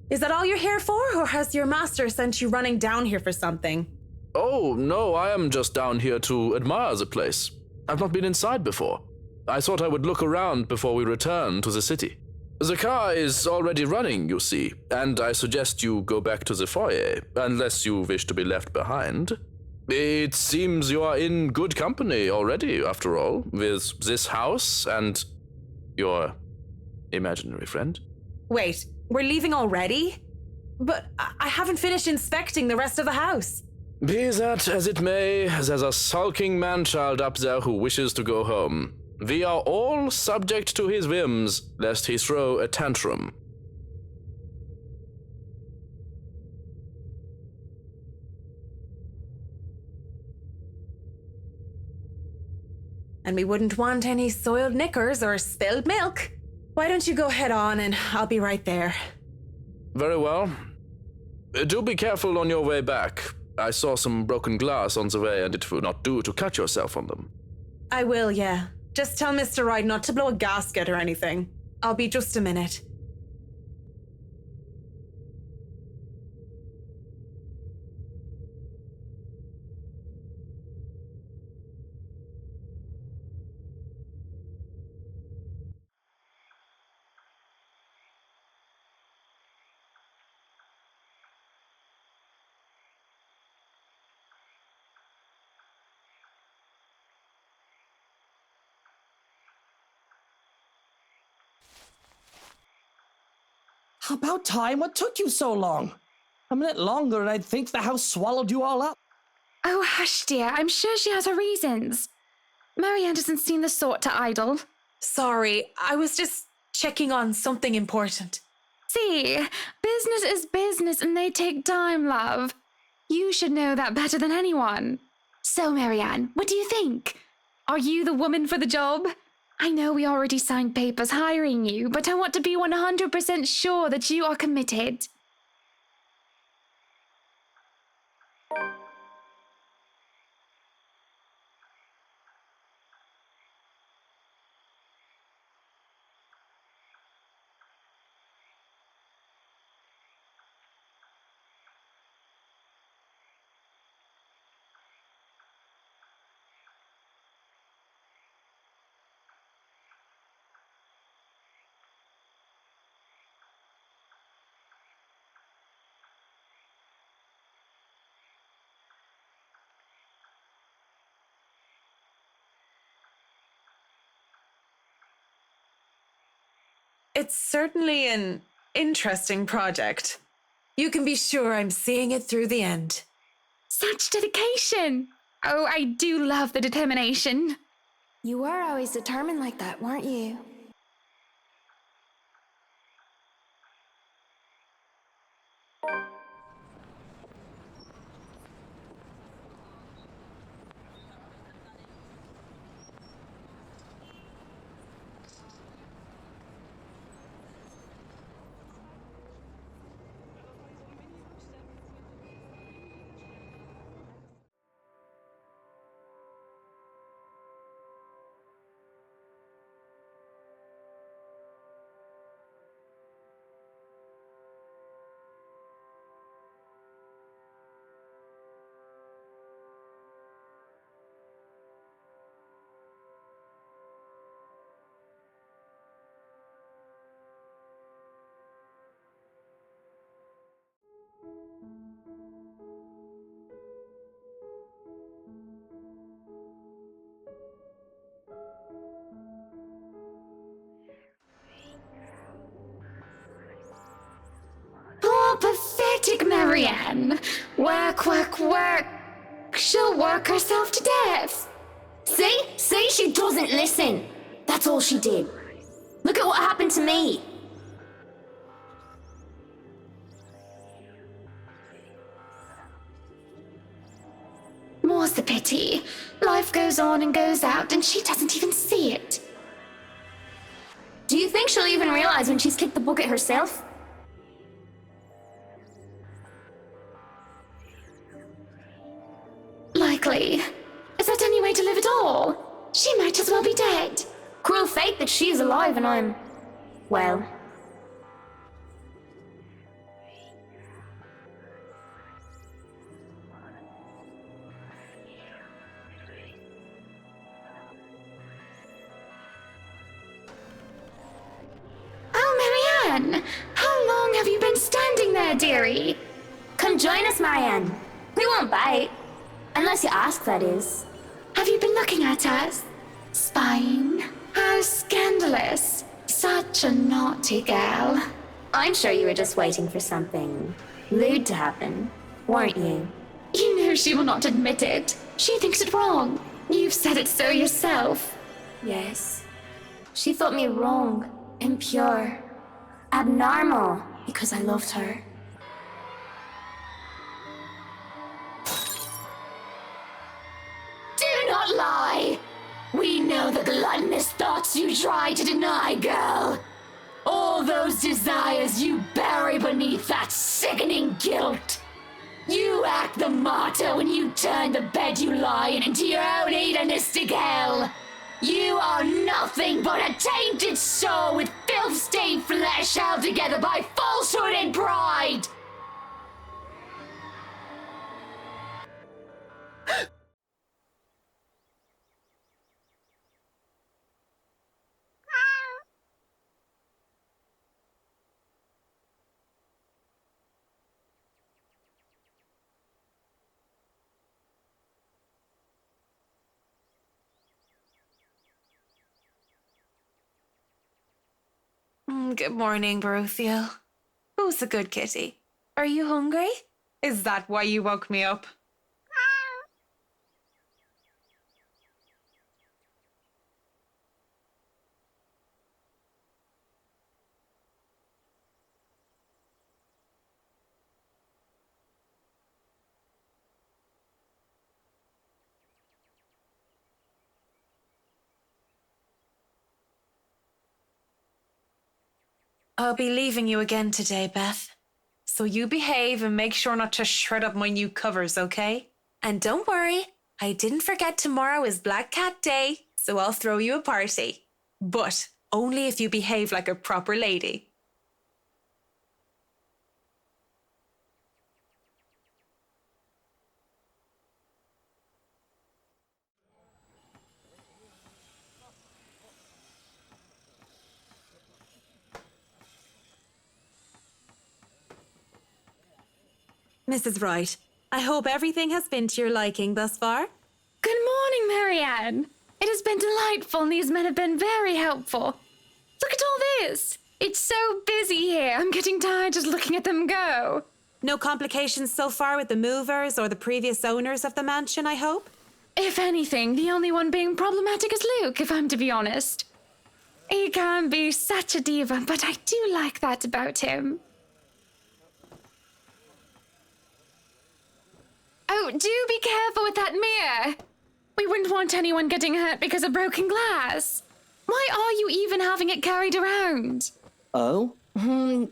Is that all you're here for, or has your master sent you running down here for something? Oh, no, I am just down here to admire the place. I've not been inside before. I thought I would look around before we return to the city. The car is already running, you see, and I suggest you go back to the foyer, unless you wish to be left behind. It seems you are in good company already, after all, with this house and your imaginary friend. Wait, we're leaving already? But I haven't finished inspecting the rest of the house. Be that as it may, there's a sulking man-child up there who wishes to go home. We are all subject to his whims, lest he throw a tantrum. And we wouldn't want any soiled knickers or spilled milk. Why don't you go head on and I'll be right there. Very well. Do be careful on your way back. I saw some broken glass on the way, and it will not do to cut yourself on them. I will, yeah. Just tell Mr. Wright not to blow a gasket or anything. I'll be just a minute. About time. What took you so long? A minute longer and I'd think the house swallowed you all up. Oh, hush, dear. I'm sure she has her reasons. Marianne doesn't seem the sort to idle. Sorry, I was just checking on something important. See, business is business and they take time, love. You should know that better than anyone. So, Marianne, what do you think? Are you the woman for the job? I know we already signed papers hiring you, but I want to be 100% sure that you are committed. It's certainly an interesting project. You can be sure I'm seeing it through the end. Such dedication! Oh, I do love the determination. You were always determined like that, weren't you? Poor pathetic Marianne. Work, work, work. She'll work herself to death. See, she doesn't listen. That's all she did. Look at what happened to me. More's the pity. Life goes on and goes out, and she doesn't even see it. Do you think she'll even realize when she's kicked the bucket herself? Likely. Is that any way to live at all? She might as well be dead. Cruel fate that she's alive and I'm... well... Oh, Marianne! How long have you been standing there, dearie? Come join us, Marianne. We won't bite. Unless you ask, that is. Have you been looking at us? Spying? How scandalous. Such a naughty girl. I'm sure you were just waiting for something lewd to happen, weren't you? You know know she will not admit it. She thinks it wrong. You've said it so yourself. Yes. She thought me wrong, impure, abnormal, because I loved her. Do not lie! We know the gluttonous thoughts you try to deny, girl. All those desires you bury beneath that sickening guilt. You act the martyr when you turn the bed you lie in into your own hedonistic hell. You are nothing but a tainted soul with filth-stained flesh held together by falsehood and pride. Good morning, Baruthiel. Who's the good kitty? Are you hungry? Is that why you woke me up? I'll be leaving you again today, Beth. So you behave and make sure not to shred up my new covers, okay? And don't worry, I didn't forget tomorrow is Black Cat Day, so I'll throw you a party. But only if you behave like a proper lady. Mrs. Wright, I hope everything has been to your liking thus far. Good morning, Marianne. It has been delightful and these men have been very helpful. Look at all this. It's so busy here. I'm getting tired just looking at them go. No complications so far with the movers or the previous owners of the mansion, I hope? If anything, the only one being problematic is Luke, if I'm to be honest. He can be such a diva, but I do like that about him. Oh, do be careful with that mirror. We wouldn't want anyone getting hurt because of broken glass. Why are you even having it carried around? Oh?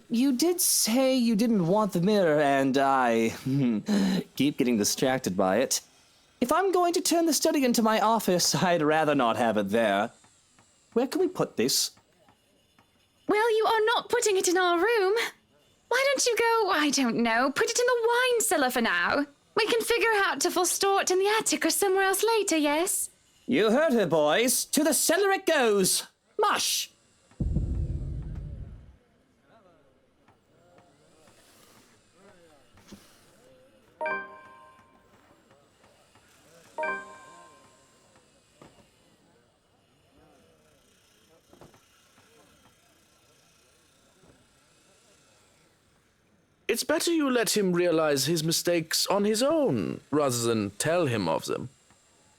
You did say you didn't want the mirror, and I keep getting distracted by it. If I'm going to turn the study into my office, I'd rather not have it there. Where can we put this? Well, you are not putting it in our room. Why don't you go, I don't know, put it in the wine cellar for now? We can figure out if we'll store it in the attic or somewhere else later, yes? You heard her, boys. To the cellar it goes. Mush! It's better you let him realize his mistakes on his own, rather than tell him of them.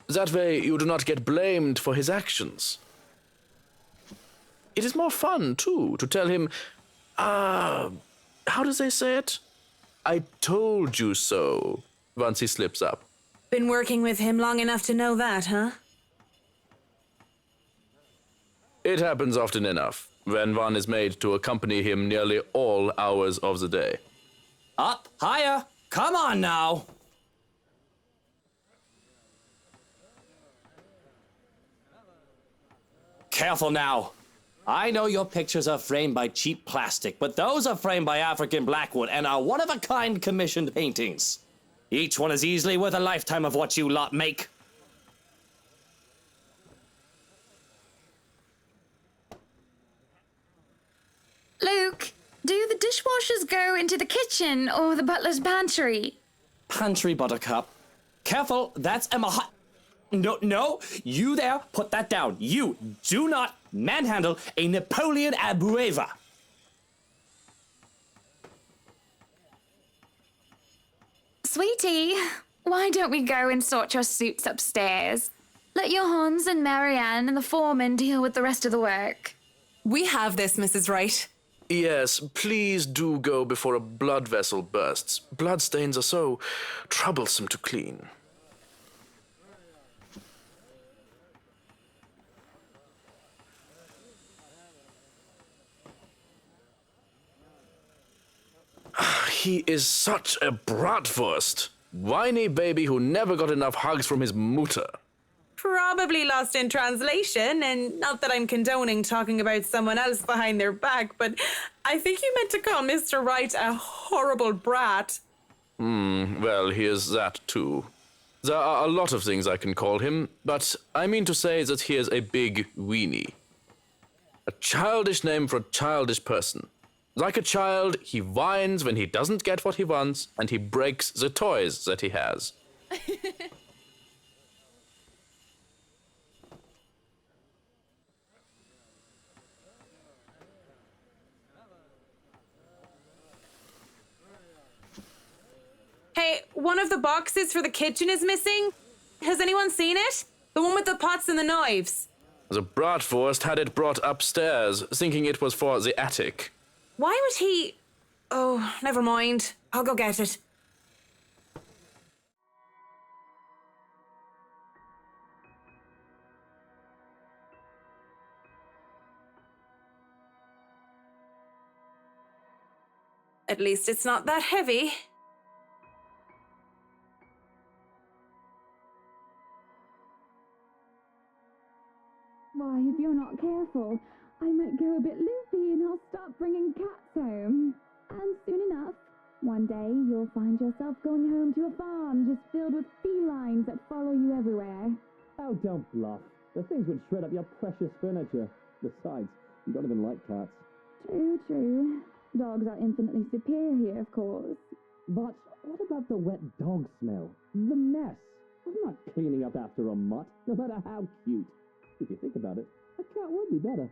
That way you do not get blamed for his actions. It is more fun, too, to tell him, how does they say it? I told you so, once he slips up. Been working with him long enough to know that, huh? It happens often enough, when one is made to accompany him nearly all hours of the day. Up, higher. Come on now. Careful now. I know your pictures are framed by cheap plastic, but those are framed by African blackwood and are one-of-a-kind commissioned paintings. Each one is easily worth a lifetime of what you lot make. Luke, do the dishwashers go into the kitchen or the butler's pantry? Pantry, Buttercup. Careful, that's Emma Hot. No, you there, put that down. You do not manhandle a Napoleon Abueva. Sweetie, Why don't we go and sort your suits upstairs? Let Johannes and Marianne and the foreman deal with the rest of the work. We have this, Mrs. Wright. Yes, please do go before a blood vessel bursts. Bloodstains are so troublesome to clean. He is such a bratwurst. Whiny baby who never got enough hugs from his mutter. Probably lost in translation, and not that I'm condoning talking about someone else behind their back, but I think you meant to call Mr. Wright a horrible brat. Well, here's that too. There are a lot of things I can call him, but I mean to say that he is a big weenie. A childish name for a childish person. Like a child, he whines when he doesn't get what he wants, and he breaks the toys that he has. Hey, one of the boxes for the kitchen is missing. Has anyone seen it? The one with the pots and the knives. The bratwurst had it brought upstairs, thinking it was for the attic. Why would he... Oh, never mind. I'll go get it. At least it's not that heavy. Why, if you're not careful, I might go a bit loopy and I'll start bringing cats home. And soon enough, one day you'll find yourself going home to a farm just filled with felines that follow you everywhere. Oh, don't bluff. The things would shred up your precious furniture. Besides, you don't even like cats. True, true. Dogs are infinitely superior, of course. But what about the wet dog smell? The mess. I'm not cleaning up after a mutt, no matter how cute. If you think about it, a cat would be better.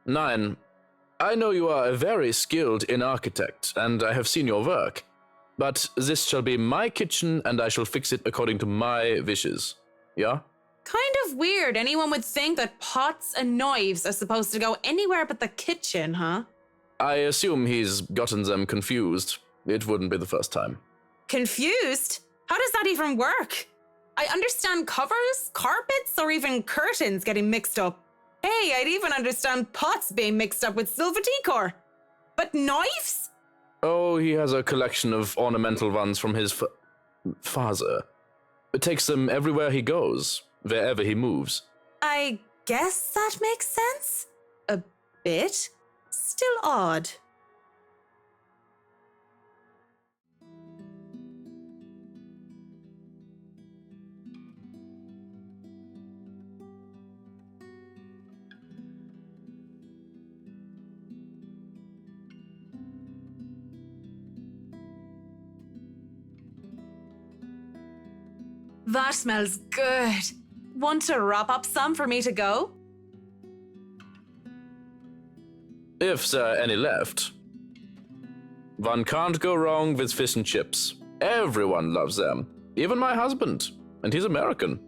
Nine, I know you are a very skilled architect, and I have seen your work. But this shall be my kitchen, and I shall fix it according to my wishes. Yeah? Kind of weird anyone would think that pots and knives are supposed to go anywhere but the kitchen, huh? I assume he's gotten them confused. It wouldn't be the first time. Confused? How does that even work? I understand covers, carpets, or even curtains getting mixed up. Hey, I'd even understand pots being mixed up with silver decor. But knives? Oh, he has a collection of ornamental ones from his father. It takes them everywhere he goes, wherever he moves. I guess that makes sense. A bit. Still odd. That smells good. Want to wrap up some for me to go? If there are any left. One can't go wrong with fish and chips. Everyone loves them. Even my husband. And he's American.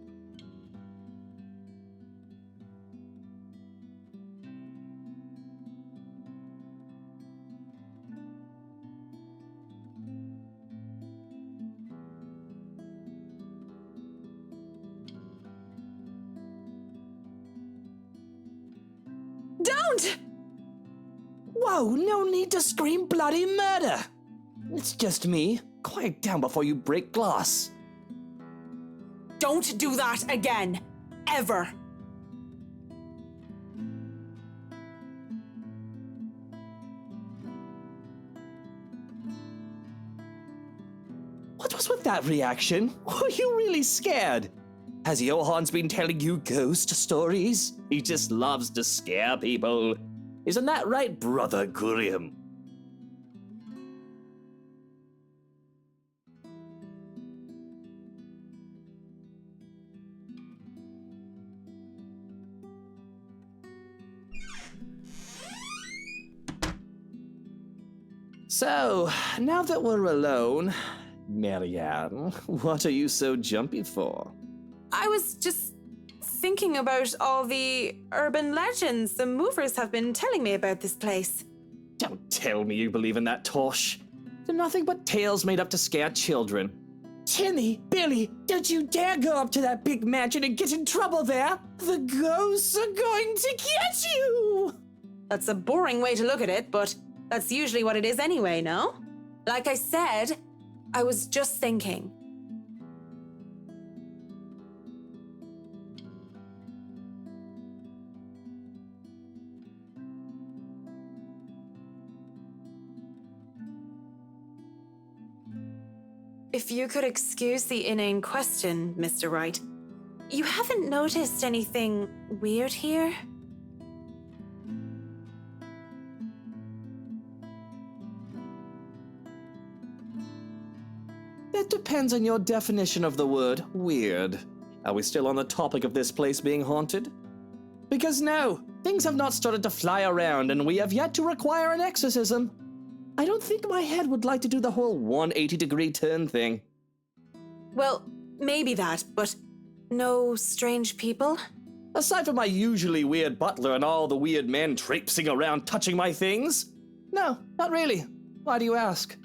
Whoa, no need to scream bloody murder. It's just me. Quiet down before you break glass. Don't do that again. Ever. What was with that reaction? Were you really scared? Has Johann's been telling you ghost stories? He just loves to scare people. Isn't that right, Brother Gurium? So, now that we're alone, Marianne, what are you so jumpy for? I was just thinking about all the urban legends the movers have been telling me about this place. Don't tell me you believe in that tosh. They're nothing but tales made up to scare children. Timmy, Billy, don't you dare go up to that big mansion and get in trouble there. The ghosts are going to get you. That's a boring way to look at it, but that's usually what it is anyway, no? Like I said, I was just thinking. If you could excuse the inane question, Mr. Wright, you haven't noticed anything weird here? It depends on your definition of the word weird. Are we still on the topic of this place being haunted? Because no, things have not started to fly around and we have yet to require an exorcism. I don't think my head would like to do the whole 180-degree turn thing. Well, maybe that, but no strange people? Aside from my usually weird butler and all the weird men traipsing around touching my things? No, not really. Why do you ask?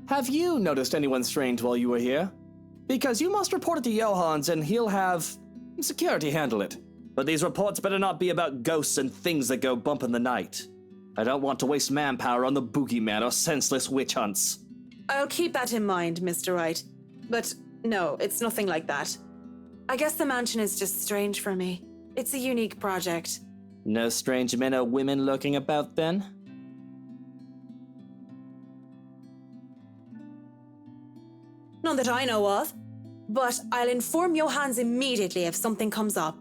Have you noticed anyone strange while you were here? Because you must report it to Johann's and he'll have security handle it. But these reports better not be about ghosts and things that go bump in the night. I don't want to waste manpower on the boogeyman or senseless witch hunts. I'll keep that in mind, Mr. Wright. But no, it's nothing like that. I guess the mansion is just strange for me. It's a unique project. No strange men or women lurking about then? None that I know of. But I'll inform Johann's immediately if something comes up.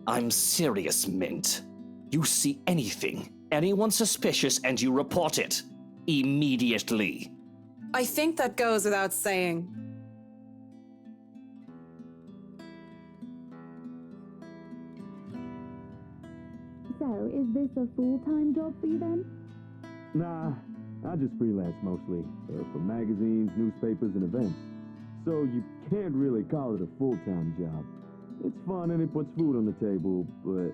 I'm serious, Mint. You see anyone suspicious and you report it. Immediately. I think that goes without saying. So, is this a full-time job for you then? Nah, I just freelance mostly, for magazines, newspapers, and events. So you can't really call it a full-time job. It's fun and it puts food on the table, but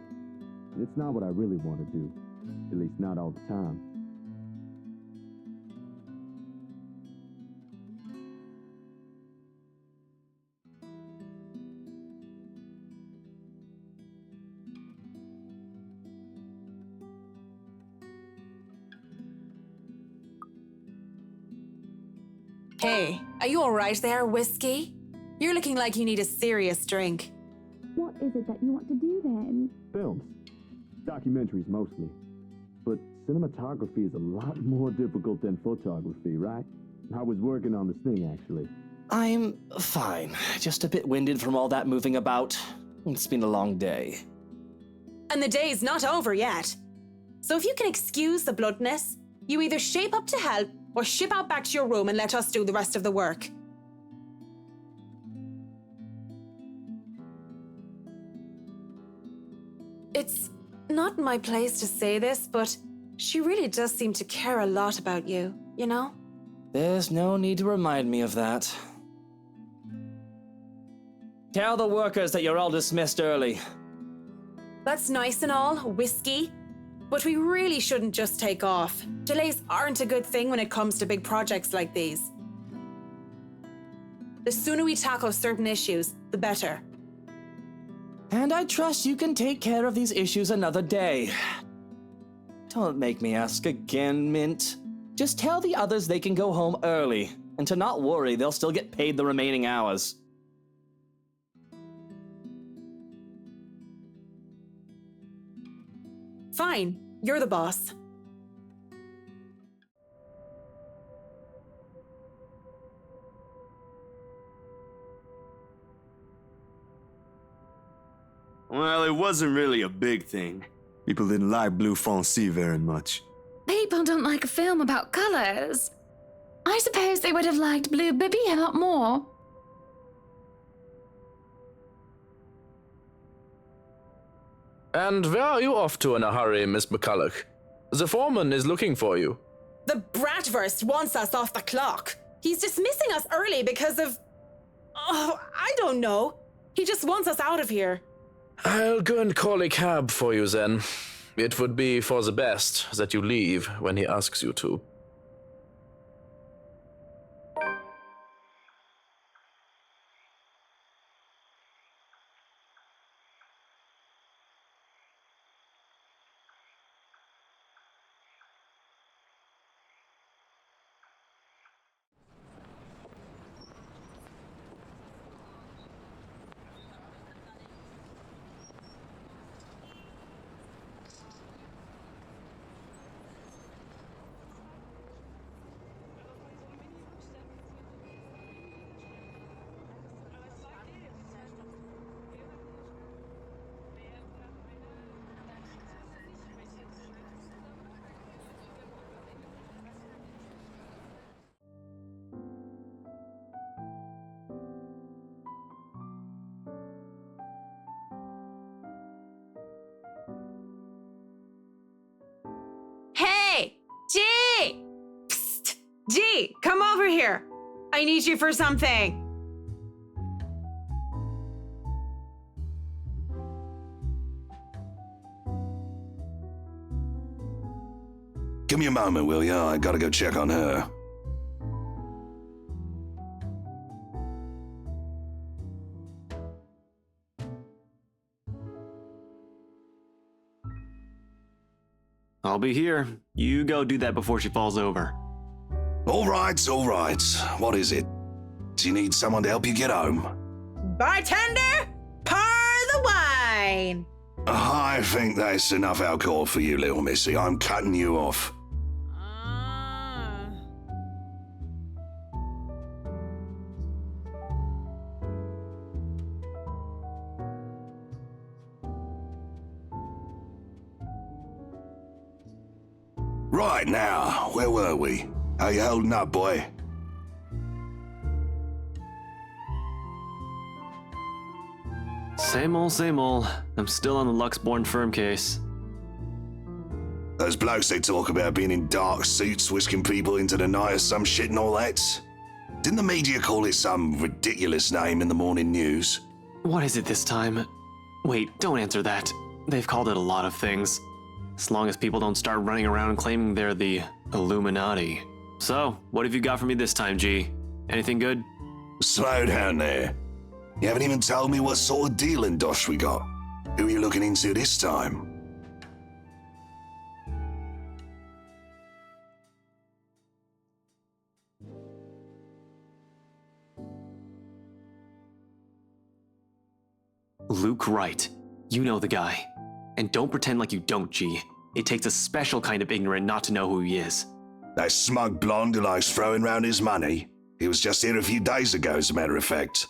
it's not what I really want to do. At least not all the time. Hey, are you alright there, Whiskey? You're looking like you need a serious drink. What is it that you want to do then? Films. Documentaries mostly. But cinematography is a lot more difficult than photography, right? I was working on this thing, actually. I'm fine. Just a bit winded from all that moving about. It's been a long day. And the day's not over yet. So if you can excuse the bluntness, you either shape up to help or ship out back to your room and let us do the rest of the work. It's not my place to say this, but she really does seem to care a lot about you, you know? There's no need to remind me of that. Tell the workers that you're all dismissed early. That's nice and all, Whiskey, but we really shouldn't just take off. Delays aren't a good thing when it comes to big projects like these. The sooner we tackle certain issues, the better. And I trust you can take care of these issues another day. Don't make me ask again, Mint. Just tell the others they can go home early, and to not worry, they'll still get paid the remaining hours. Fine, you're the boss. Well, it wasn't really a big thing. People didn't like Blue Fonzie very much. People don't like a film about colors. I suppose they would have liked Blue Bibby a lot more. And where are you off to in a hurry, Miss McCulloch? The foreman is looking for you. The Bratwurst wants us off the clock. He's dismissing us early because of... Oh, I don't know. He just wants us out of here. I'll go and call a cab for you then. It would be for the best that you leave when he asks you to. Hey! G! Psst! G, come over here. I need you for something. Give me a moment, will ya? I gotta go check on her. I'll be here. You go do that before she falls over. All right, all right. What is it? Do you need someone to help you get home? Bartender, pour the wine. I think that's enough alcohol for you, little missy. I'm cutting you off. Right now, where were we? How you holding up, boy? Same old, same old. I'm still on the Luxborn firm case. Those blokes they talk about being in dark suits, whisking people into the night or some shit and all that. Didn't the media call it some ridiculous name in the morning news? What is it this time? Wait, don't answer that. They've called it a lot of things. As long as people don't start running around claiming they're the Illuminati. So, what have you got for me this time, G? Anything good? Slow down there. You haven't even told me what sort of dealing dosh we got. Who are you looking into this time? Luke Wright. You know the guy. And don't pretend like you don't, G. It takes a special kind of ignorant not to know who he is. That smug blonde who likes throwing round his money. He was just here a few days ago, as a matter of fact.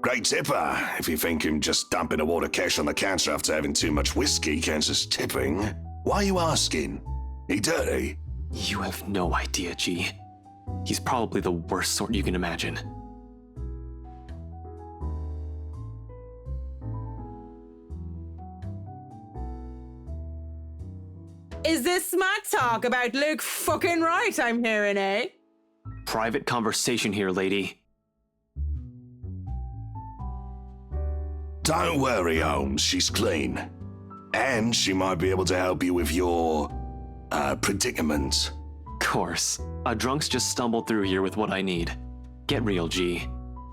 Great tipper, if you think him just dumping a wad of cash on the counter after having too much whiskey counts as tipping. Why are you asking? He dirty? You have no idea, G. He's probably the worst sort you can imagine. Is this smack talk about Luke fucking Wright I'm hearing, eh? Private conversation here, lady. Don't worry, Holmes, she's clean. And she might be able to help you with your, predicament. Course. A drunk's just stumbled through here with what I need. Get real, G.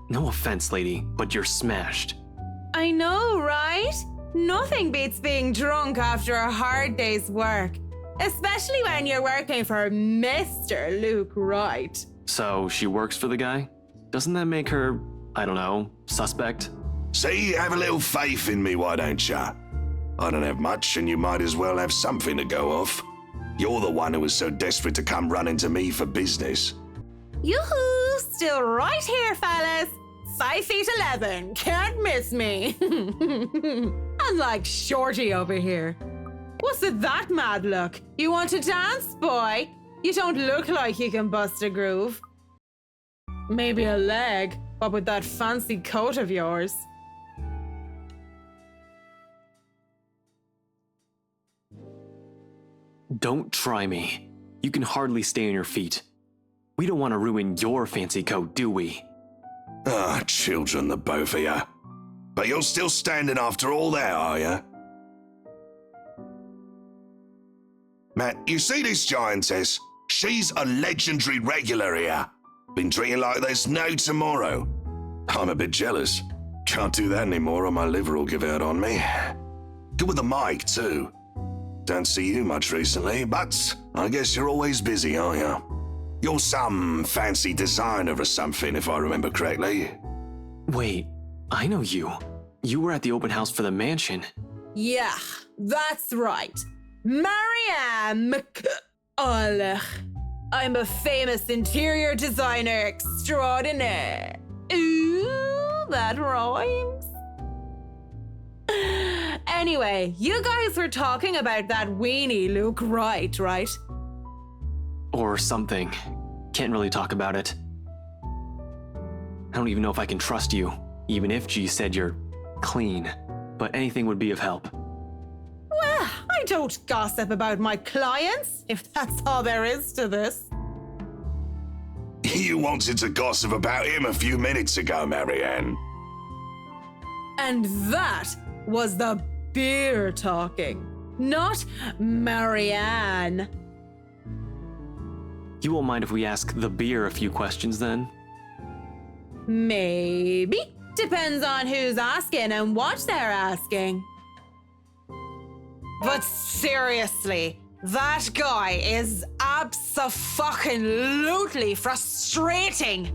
No offense, lady, but you're smashed. I know, right? Nothing beats being drunk after a hard day's work. Especially when you're working for Mr. Luke Wright. So she works for the guy? Doesn't that make her, I don't know, suspect? See, have a little faith in me, why don't ya? I don't have much, and you might as well have something to go off. You're the one who was so desperate to come running to me for business. Yoo-hoo! Still right here, fellas. 5'11", can't miss me. Unlike Shorty over here. What's with that mad look? You want to dance, boy? You don't look like you can bust a groove. Maybe a leg, what with that fancy coat of yours? Don't try me. You can hardly stay on your feet. We don't want to ruin your fancy coat, do we? Ah, children, the both of ya. But you're still standing after all that, are ya? Matt, you see this giantess? She's a legendary regular here. Been treated like there's no tomorrow. I'm a bit jealous. Can't do that anymore or my liver will give out on me. Good with the mic, too. Don't see you much recently, but I guess you're always busy, aren't you? You're some fancy designer or something, if I remember correctly. Wait, I know you. You were at the open house for the mansion. Yeah, that's right. Marianne McCulloch. I'm a famous interior designer extraordinaire. Ooh, that rhymes. Anyway, you guys were talking about that weenie Luke Wright, right? Or something. Can't really talk about it. I don't even know if I can trust you, even if G said you're clean. But anything would be of help. Well, I don't gossip about my clients, if that's all there is to this. You wanted to gossip about him a few minutes ago, Marianne. And that was the beer talking, not Marianne. You won't mind if we ask the beer a few questions then? Maybe. Depends on who's asking and what they're asking. But seriously, that guy is abso-fucking-lutely frustrating.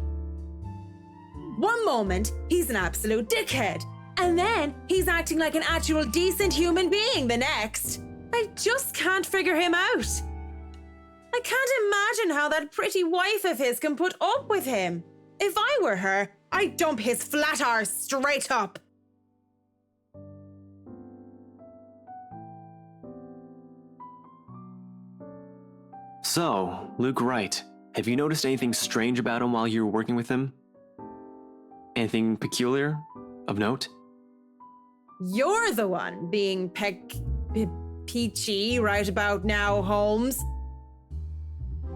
One moment, he's an absolute dickhead. And then he's acting like an actual decent human being the next. I just can't figure him out. I can't imagine how that pretty wife of his can put up with him. If I were her, I'd dump his flat arse straight up. So, Luke Wright, have you noticed anything strange about him while you were working with him? Anything peculiar? Of note? You're the one being peachy right about now, Holmes.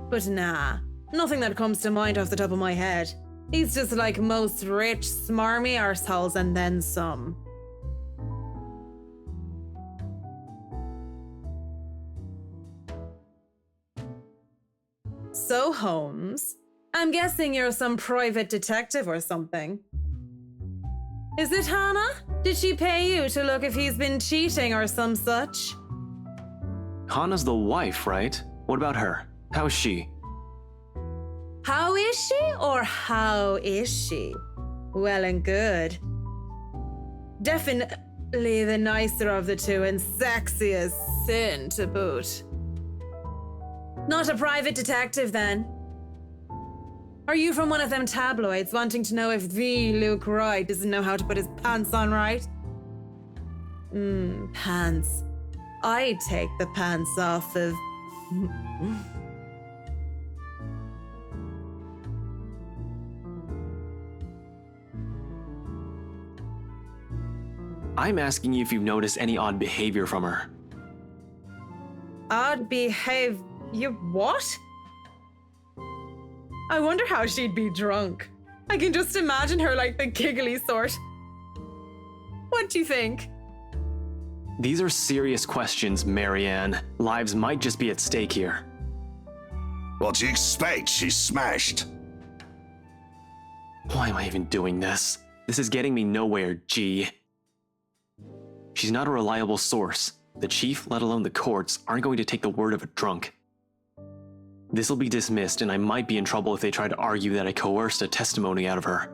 But nah, nothing that comes to mind off the top of my head. He's just like most rich, smarmy arseholes and then some. So, Holmes, I'm guessing you're some private detective or something. Is it Hannah? Did she pay you to look if he's been cheating or some such? Hannah's the wife, right? What about her? How is she? How is she or how is she? Well and good. Definitely the nicer of the two and sexy as sin to boot. Not a private detective then? Are you from one of them tabloids wanting to know if the Luke Wright doesn't know how to put his pants on right? Pants. I'd take the pants off of... I'm asking you if you've noticed any odd behavior from her. Odd behavior... What? I wonder how she'd be drunk. I can just imagine her like the giggly sort. What do you think? These are serious questions, Marianne. Lives might just be at stake here. What do you expect? She's smashed. Why am I even doing this? This is getting me nowhere, G. She's not a reliable source. The chief, let alone the courts, aren't going to take the word of a drunk. This'll be dismissed, and I might be in trouble if they try to argue that I coerced a testimony out of her.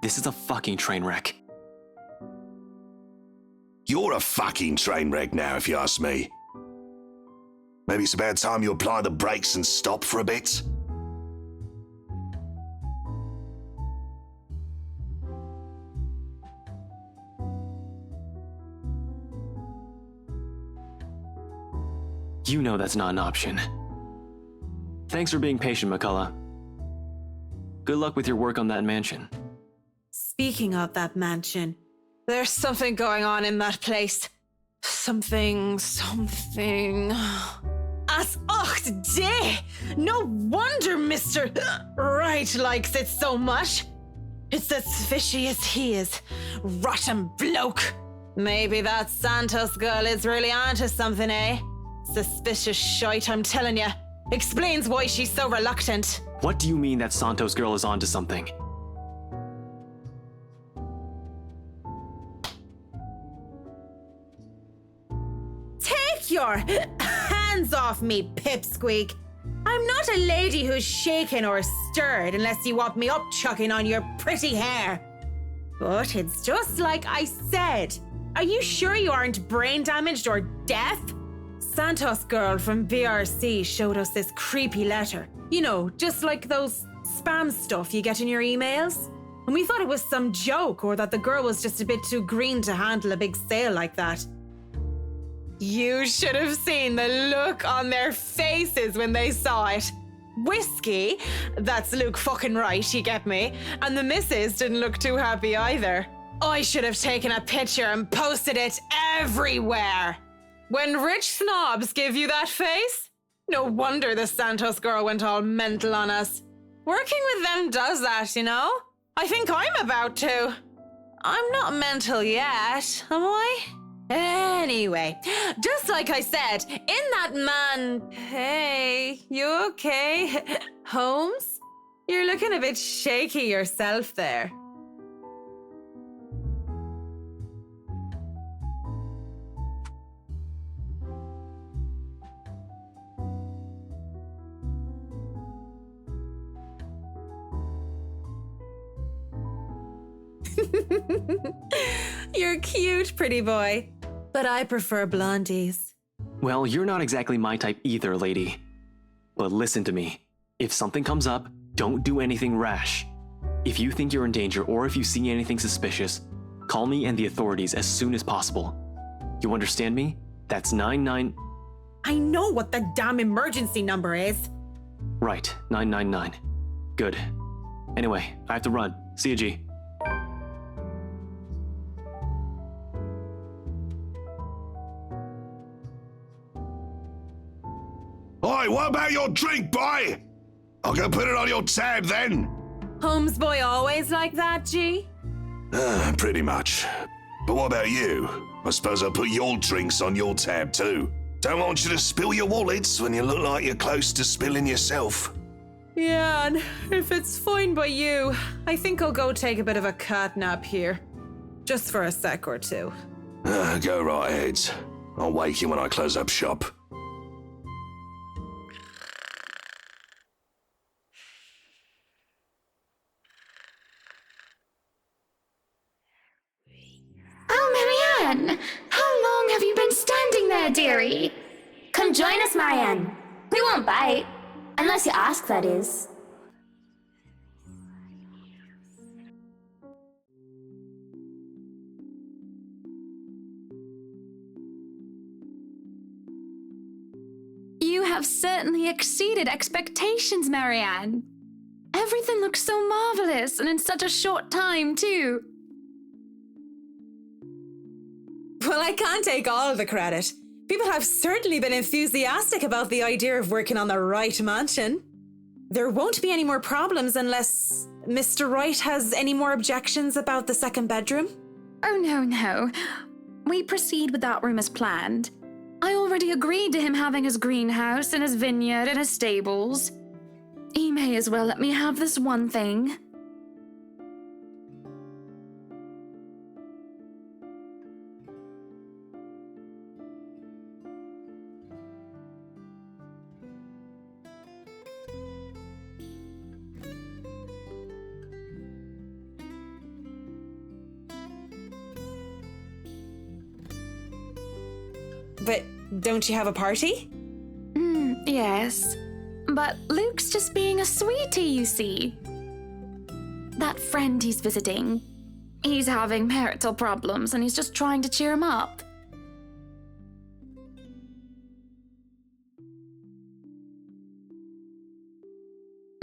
This is a fucking train wreck. You're a fucking train wreck now, if you ask me. Maybe it's about time you apply the brakes and stop for a bit? You know that's not an option. Thanks for being patient, McCullough. Good luck with your work on that mansion. Speaking of that mansion, there's something going on in that place. Something. As ocht day! No wonder Mr. Wright likes it so much. It's as fishy as he is. Rotten bloke. Maybe that Santos girl is really onto something, eh? Suspicious shite, I'm telling you. Explains why she's so reluctant. What do you mean that Santos girl is onto something? Take your hands off me, pipsqueak. I'm not a lady who's shaken or stirred unless you want me up-chucking on your pretty hair. But it's just like I said. Are you sure you aren't brain damaged or deaf? Santos girl from BRC showed us this creepy letter. You know, just like those spam stuff you get in your emails. And we thought it was some joke or that the girl was just a bit too green to handle a big sale like that. You should have seen the look on their faces when they saw it. Whiskey, that's Luke fucking right, you get me? And the missus didn't look too happy either. I should have taken a picture and posted it everywhere. When rich snobs give you that face, no wonder the Santos girl went all mental on us. Working with them does that, you know? I think I'm about to. I'm not mental yet, am I? Anyway, just like I said, in that man... Hey, you okay? Holmes? You're looking a bit shaky yourself there. You're cute, pretty boy. But I prefer blondies. Well, you're not exactly my type either, lady. But listen to me. If something comes up, don't do anything rash. If you think you're in danger or if you see anything suspicious, call me and the authorities as soon as possible. You understand me? That's 99... I know what the damn emergency number is. Right, 999. Good. Anyway, I have to run. See you, G. Oi, what about your drink, boy? I'll go put it on your tab then. Holmes boy always like that, G? Pretty much. But what about you? I suppose I'll put your drinks on your tab too. Don't want you to spill your wallets when you look like you're close to spilling yourself. Yeah, and if it's fine by you, I think I'll go take a bit of a cat nap here. Just for a sec or two. Go right ahead. I'll wake you when I close up shop. Oh, Marianne! How long have you been standing there, dearie? Come join us, Marianne. We won't bite. Unless you ask, that is. You have certainly exceeded expectations, Marianne. Everything looks so marvelous, and in such a short time, too. Well, I can't take all of the credit. People have certainly been enthusiastic about the idea of working on the Wright mansion. There won't be any more problems unless Mr. Wright has any more objections about the second bedroom. Oh, no. We proceed with that room as planned. I already agreed to him having his greenhouse and his vineyard and his stables. He may as well let me have this one thing. But don't you have a party? Yes. But Luke's just being a sweetie, you see. That friend he's visiting, he's having marital problems and he's just trying to cheer him up.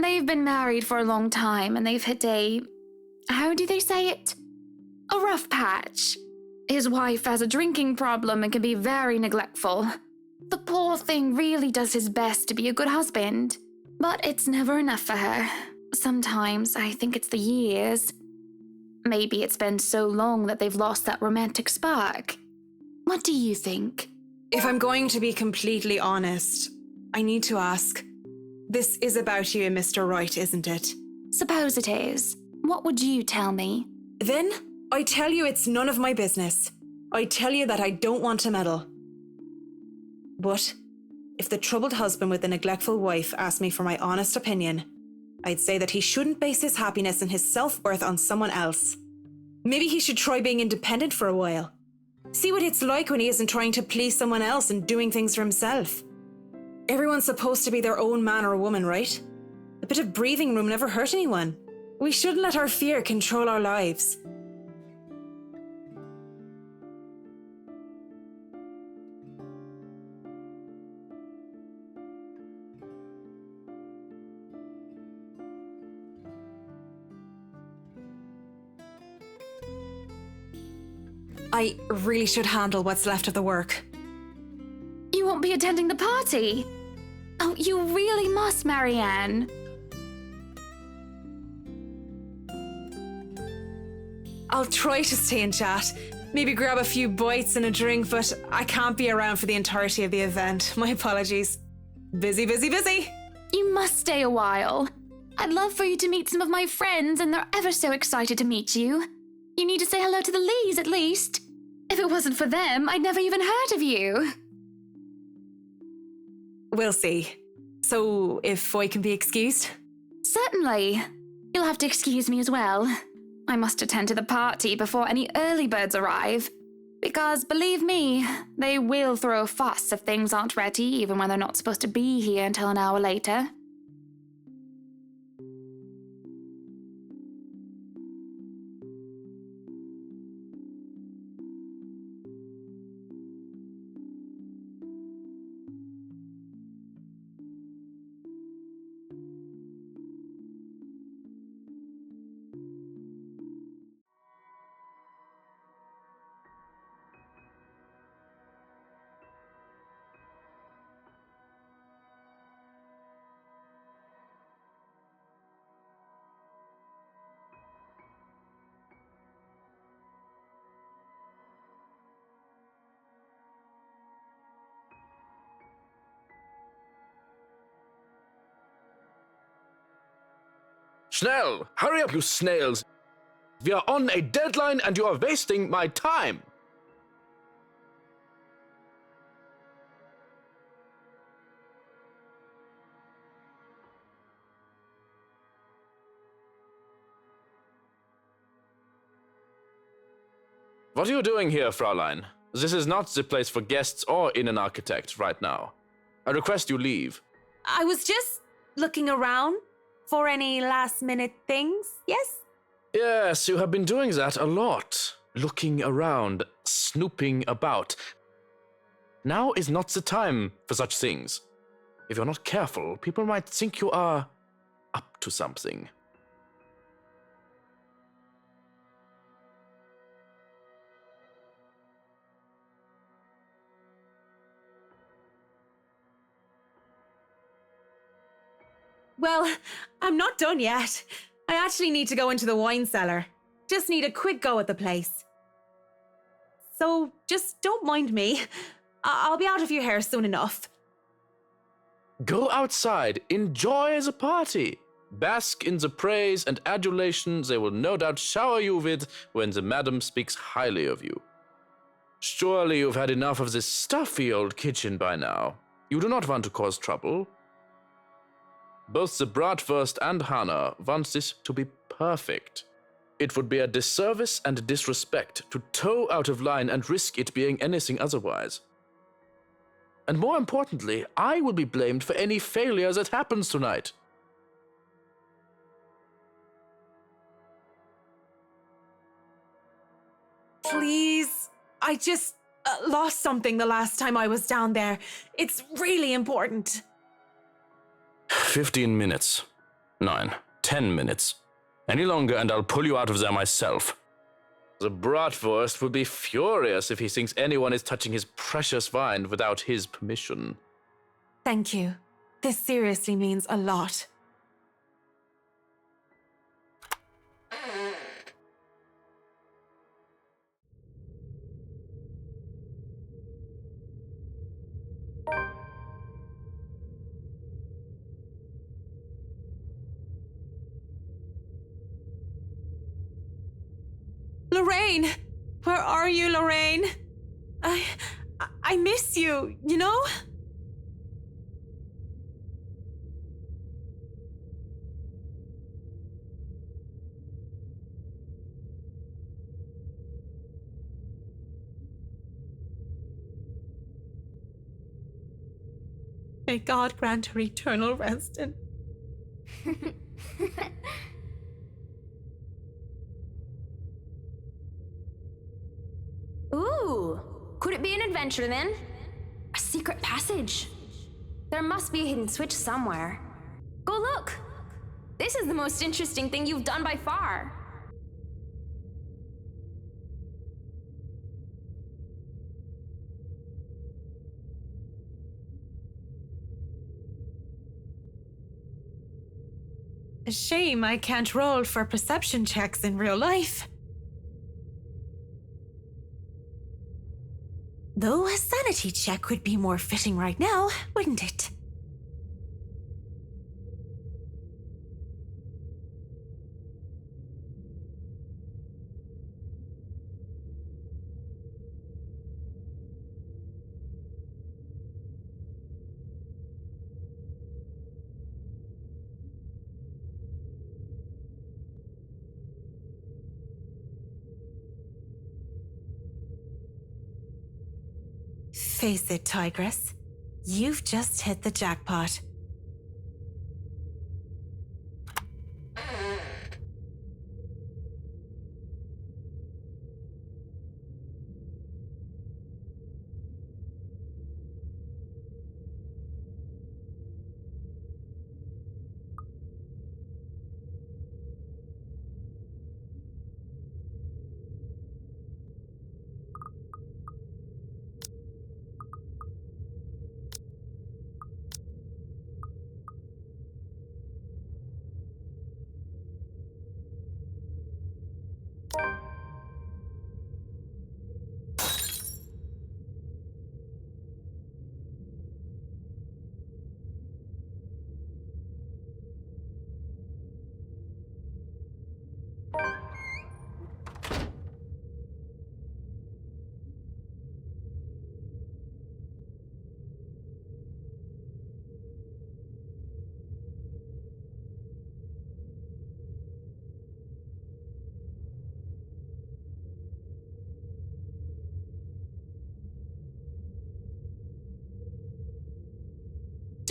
They've been married for a long time and they've hit how do they say it? A rough patch. His wife has a drinking problem and can be very neglectful. The poor thing really does his best to be a good husband, but it's never enough for her. Sometimes I think it's the years. Maybe it's been so long that they've lost that romantic spark. What do you think? If I'm going to be completely honest, I need to ask. This is about you and Mr. Wright, isn't it? Suppose it is. What would you tell me? Then, I tell you it's none of my business. I tell you that I don't want to meddle. But if the troubled husband with the neglectful wife asked me for my honest opinion, I'd say that he shouldn't base his happiness and his self-worth on someone else. Maybe he should try being independent for a while. See what it's like when he isn't trying to please someone else and doing things for himself. Everyone's supposed to be their own man or woman, right? A bit of breathing room never hurt anyone. We shouldn't let our fear control our lives. I really should handle what's left of the work. You won't be attending the party? Oh, you really must, Marianne. I'll try to stay and chat. Maybe grab a few bites and a drink, but I can't be around for the entirety of the event. My apologies. Busy, busy, busy. You must stay a while. I'd love for you to meet some of my friends, and they're ever so excited to meet you. You need to say hello to the Lees, at least. If it wasn't for them, I'd never even heard of you. We'll see. So, if I can be excused? Certainly. You'll have to excuse me as well. I must attend to the party before any early birds arrive. Because, believe me, they will throw a fuss if things aren't ready, even when they're not supposed to be here until an hour later. Schnell! Hurry up, you snails! We are on a deadline and you are wasting my time! What are you doing here, Fraulein? This is not the place for guests or in an architect right now. I request you leave. I was just looking around for any last-minute things, yes? Yes, you have been doing that a lot. Looking around, snooping about. Now is not the time for such things. If you're not careful, people might think you are up to something. Well, I'm not done yet. I actually need to go into the wine cellar. Just need a quick go at the place. So just don't mind me. I'll be out of your hair soon enough. Go outside, enjoy the party. Bask in the praise and adulation they will no doubt shower you with when the madam speaks highly of you. Surely you've had enough of this stuffy old kitchen by now. You do not want to cause trouble. Both the bratwurst and Hannah want this to be perfect. It would be a disservice and disrespect to toe out of line and risk it being anything otherwise. And more importantly, I will be blamed for any failure that happens tonight. Please, I just lost something the last time I was down there. It's really important. 15 minutes. 9, 10 minutes. Any longer and I'll pull you out of there myself. The Bratwurst will be furious if he thinks anyone is touching his precious wine without his permission. Thank you. This seriously means a lot. Lorraine! Where are you, Lorraine? I miss you, you know? May God grant her eternal rest and... Ooh, could it be an adventure then? A secret passage. There must be a hidden switch somewhere. Go look. This is the most interesting thing you've done by far. A shame I can't roll for perception checks in real life. Though a sanity check would be more fitting right now, wouldn't it? Face it, Tigress. You've just hit the jackpot.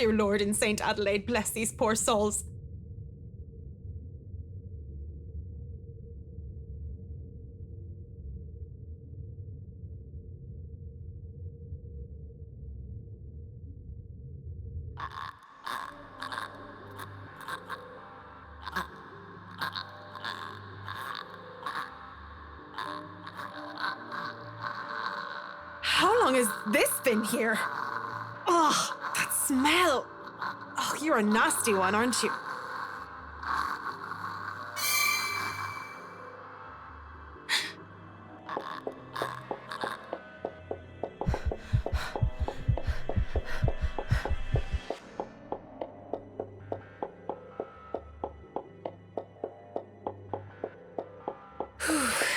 Dear Lord in St. Adelaide, bless these poor souls. How long has this been here? Ugh, that smell. Oh, you're a nasty one, aren't you?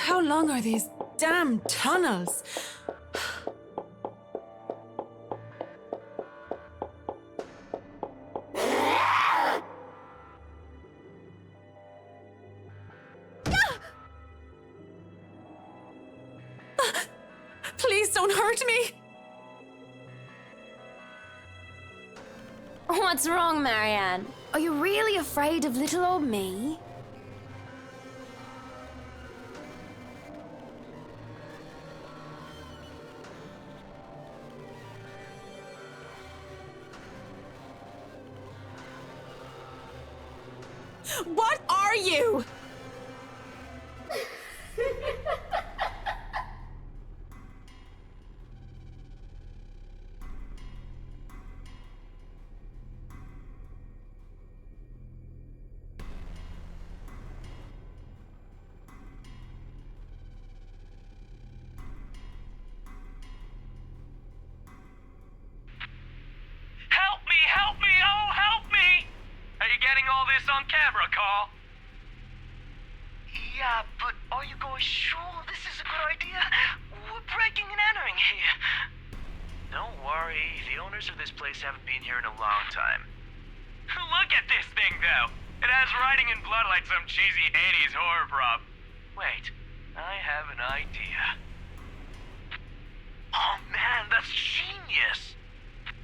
How long are these damn tunnels? Please don't hurt me. What's wrong, Marianne? Are you really afraid of little old me? What are you? Help me, oh, help me! Are you getting all this on camera, Carl? Yeah, but are you guys sure this is a good idea? We're breaking and entering here. Don't worry, the owners of this place haven't been here in a long time. Look at this thing, though! It has writing in blood like some cheesy 80s horror prop. Wait, I have an idea. Oh man, that's genius!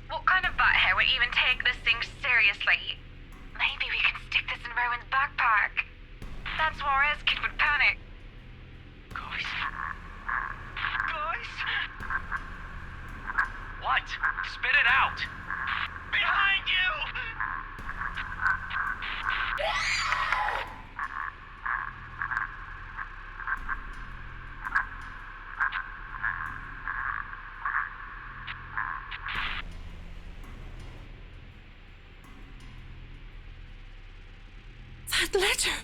What kind of butthead would even take this thing seriously? Maybe we can stick this in Rowan's backpack. That's Juarez kid would panic. Guys? Guys? What? Spit it out! Behind you! That letter.